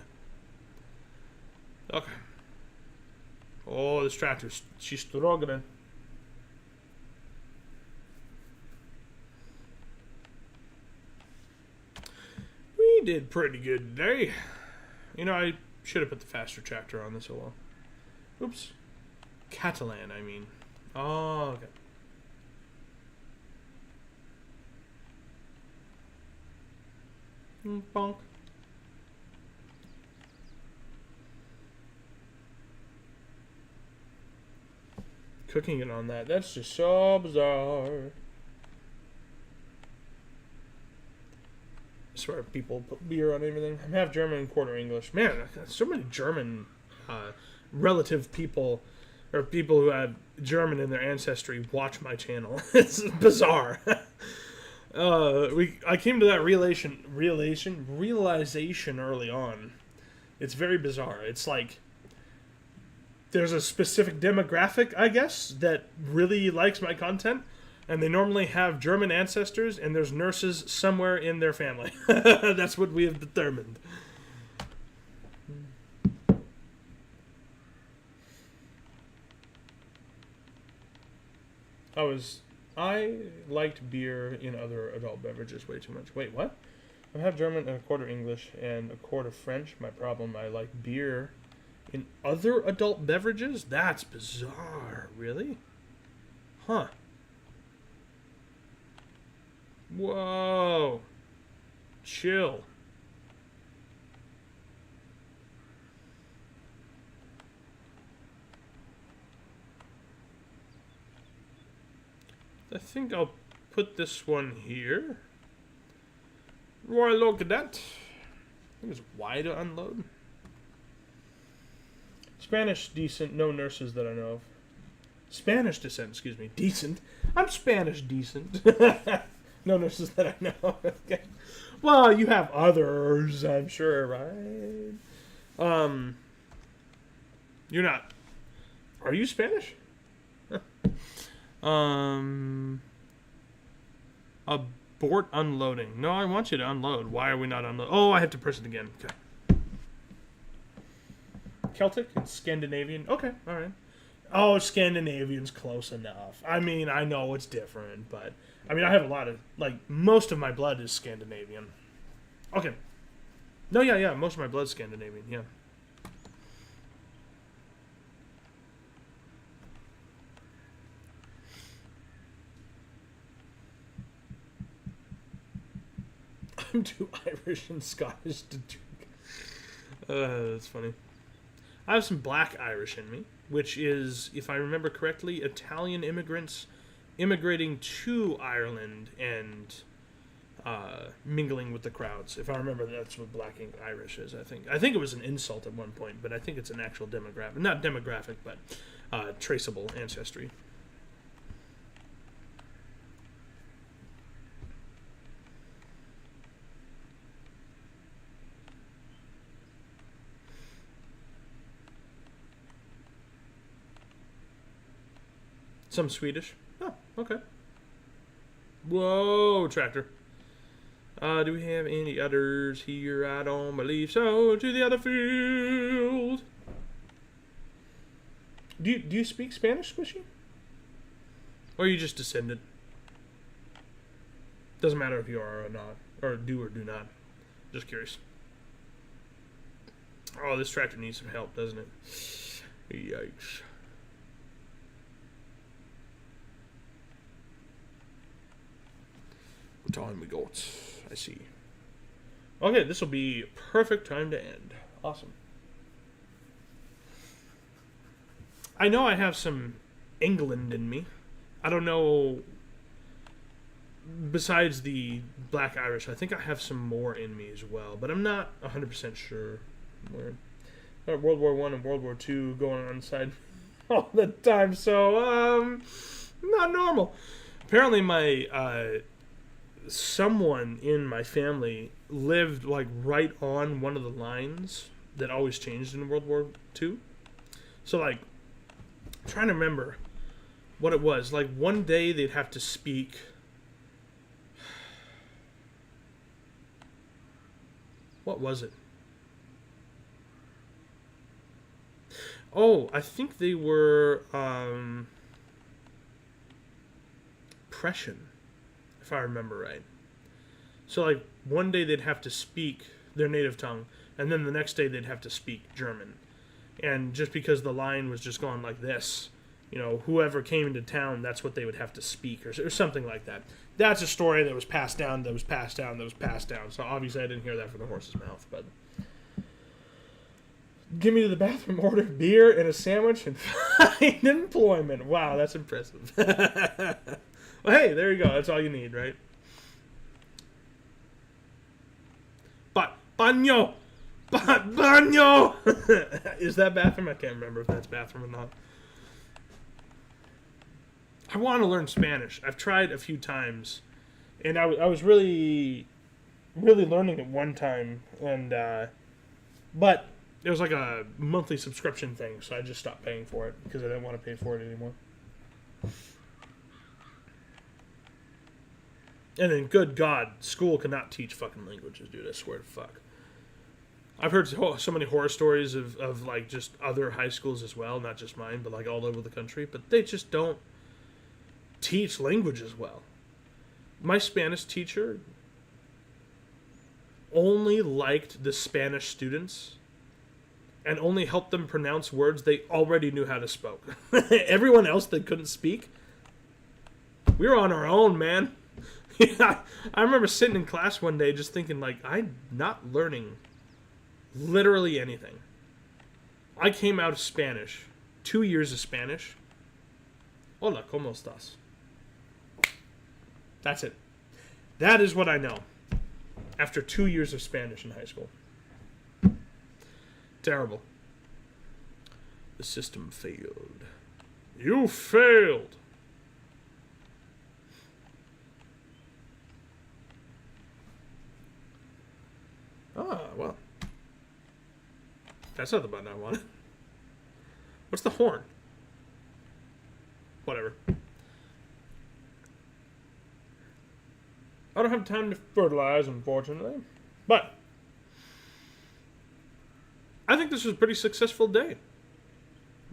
[SPEAKER 1] Okay. Oh, this tractor, she's struggling. We did pretty good today. You know, I should have put the faster tractor on this. Oh well. Oops. Catalan, I mean. Oh, okay. Bonk. Cooking it on that's just so bizarre. I swear people put beer on everything. I'm half German and quarter English. Man, so many German relative people, or people who have German in their ancestry, watch my channel. It's bizarre. I came to that realization early on. It's very bizarre. It's like there's a specific demographic, I guess, that really likes my content, and they normally have German ancestors, and there's nurses somewhere in their family. That's what we have determined. I liked beer in other adult beverages way too much. Wait, what? I have German and a quarter English and a quarter French. My problem, I like beer in other adult beverages? That's bizarre. Really? Huh. Whoa. Chill. I think I'll put this one here. Why, look at that. I think it's Y to unload. Spanish decent, no nurses that I know of. Spanish descent, excuse me. Decent. I'm Spanish decent. No nurses that I know of. Okay. Well, you have others, I'm sure, right? You're not. Are you Spanish? Abort unloading. No, I want you to unload. Why are we not unloading? Oh, I have to press it again. Okay. Celtic and Scandinavian. Okay, alright. Oh, Scandinavian's close enough. I mean, I know it's different, but I mean, I have a lot of, like, most of my blood is Scandinavian. Okay. No, yeah, most of my blood's Scandinavian, yeah. I'm too Irish and Scottish to drink. That's funny. I have some black Irish in me, which is, if I remember correctly, Italian immigrants immigrating to Ireland and mingling with the crowds. If I remember, that's what black Irish is, I think. I think it was an insult at one point, but I think it's an actual demographic. Not demographic, but traceable ancestry. Some Swedish. Oh, okay. Whoa, tractor. Do we have any others here? I don't believe so. To the other field. Do you speak Spanish, Squishy? Or are you just descendant? Doesn't matter if you are or not. Or do not. Just curious. Oh, this tractor needs some help, doesn't it? Yikes. Time we got. I see. Okay, this will be perfect time to end. Awesome. I know I have some England in me. I don't know. Besides the black Irish, I think I have some more in me as well, but I'm not 100% sure. World War I and World War II going on inside all the time, so not normal. Apparently, my someone in my family lived like right on one of the lines that always changed in World War II. So, like, I'm trying to remember what it was. Like, one day they'd have to speak... What was it? Oh, I think they were Prussian, if I remember right. So, like, one day they'd have to speak their native tongue, and then the next day they'd have to speak German. And just because the line was just going like this, you know, whoever came into town, that's what they would have to speak, or something like that. That's a story that was passed down, that was passed down, that was passed down. So obviously I didn't hear that from the horse's mouth, but... Give me to the bathroom, order beer and a sandwich, and find employment. Wow, that's impressive. Well, hey, there you go. That's all you need, right? But, baño! Baño! Is that bathroom? I can't remember if that's bathroom or not. I want to learn Spanish. I've tried a few times, and I was really, really learning it one time, and but it was like a monthly subscription thing, so I just stopped paying for it because I didn't want to pay for it anymore. And then, good God, school cannot teach fucking languages, dude. I swear to fuck. I've heard so many horror stories of like just other high schools as well, not just mine, but like all over the country. But they just don't teach languages well. My Spanish teacher only liked the Spanish students and only helped them pronounce words they already knew how to speak. Everyone else that couldn't speak, we were on our own, man. Yeah, I remember sitting in class one day just thinking, like, I'm not learning literally anything. I came out of Spanish, 2 years of Spanish. Hola, ¿cómo estás? That's it. That is what I know after 2 years of Spanish in high school. Terrible. The system failed. You failed. Ah, well. That's not the button I wanted. What's the horn? Whatever. I don't have time to fertilize, unfortunately. But I think this was a pretty successful day.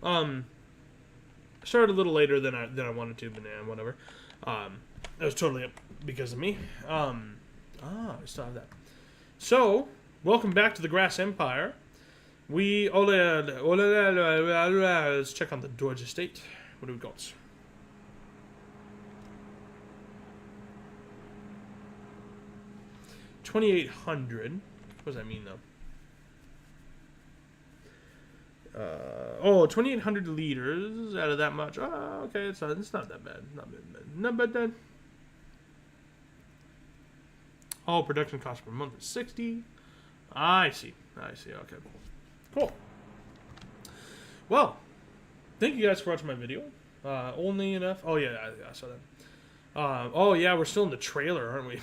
[SPEAKER 1] I started a little later than I wanted to, but nah, whatever. That was totally because of me. I still have that. So, welcome back to the Grass Empire. Let's check on the Dodge Estate. What do we got? $2,800. What does that mean, though? 2,800 liters out of that much. Oh, okay, it's not that bad. Not bad then. Oh, production cost per month is $60. I see. Okay, cool. Well, thank you guys for watching my video. Only enough. Oh yeah, I saw that. Oh yeah, we're still in the trailer, aren't we?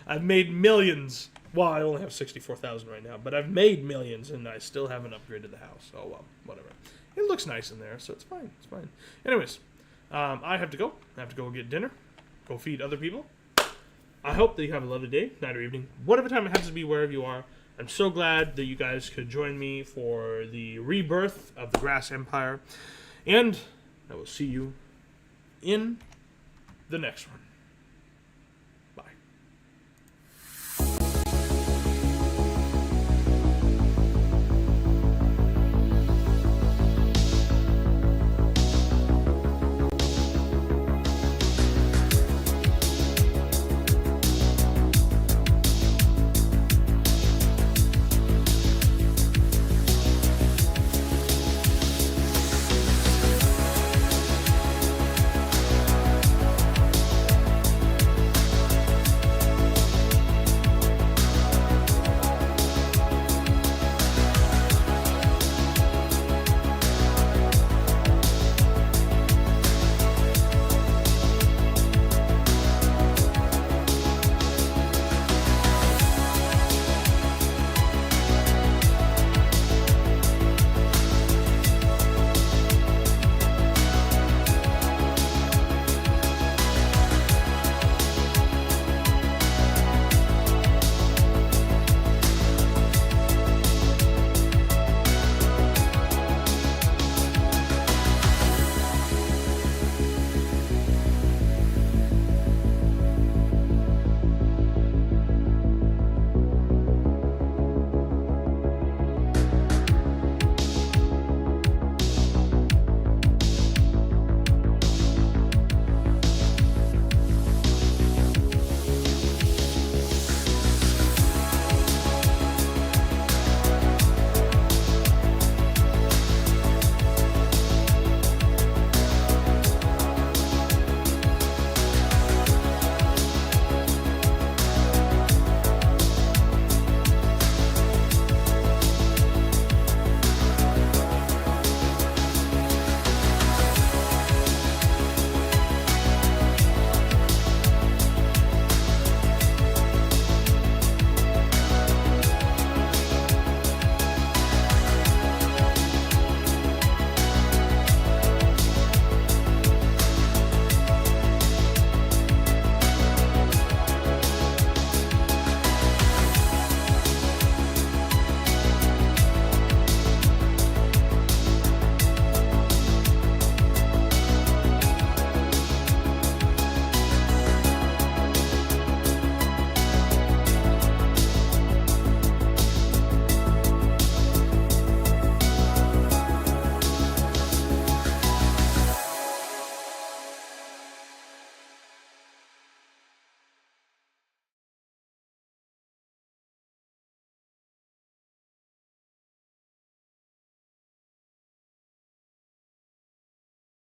[SPEAKER 1] I've made millions. Well, I only have 64,000 right now, but I've made millions, and I still haven't upgraded the house. Oh well, whatever. It looks nice in there, so it's fine. It's fine. Anyways, I have to go. I have to go get dinner. Go feed other people. I hope that you have a lovely day, night, or evening, whatever time it happens to be, wherever you are. I'm so glad that you guys could join me for the rebirth of the Grass Empire, and I will see you in the next one.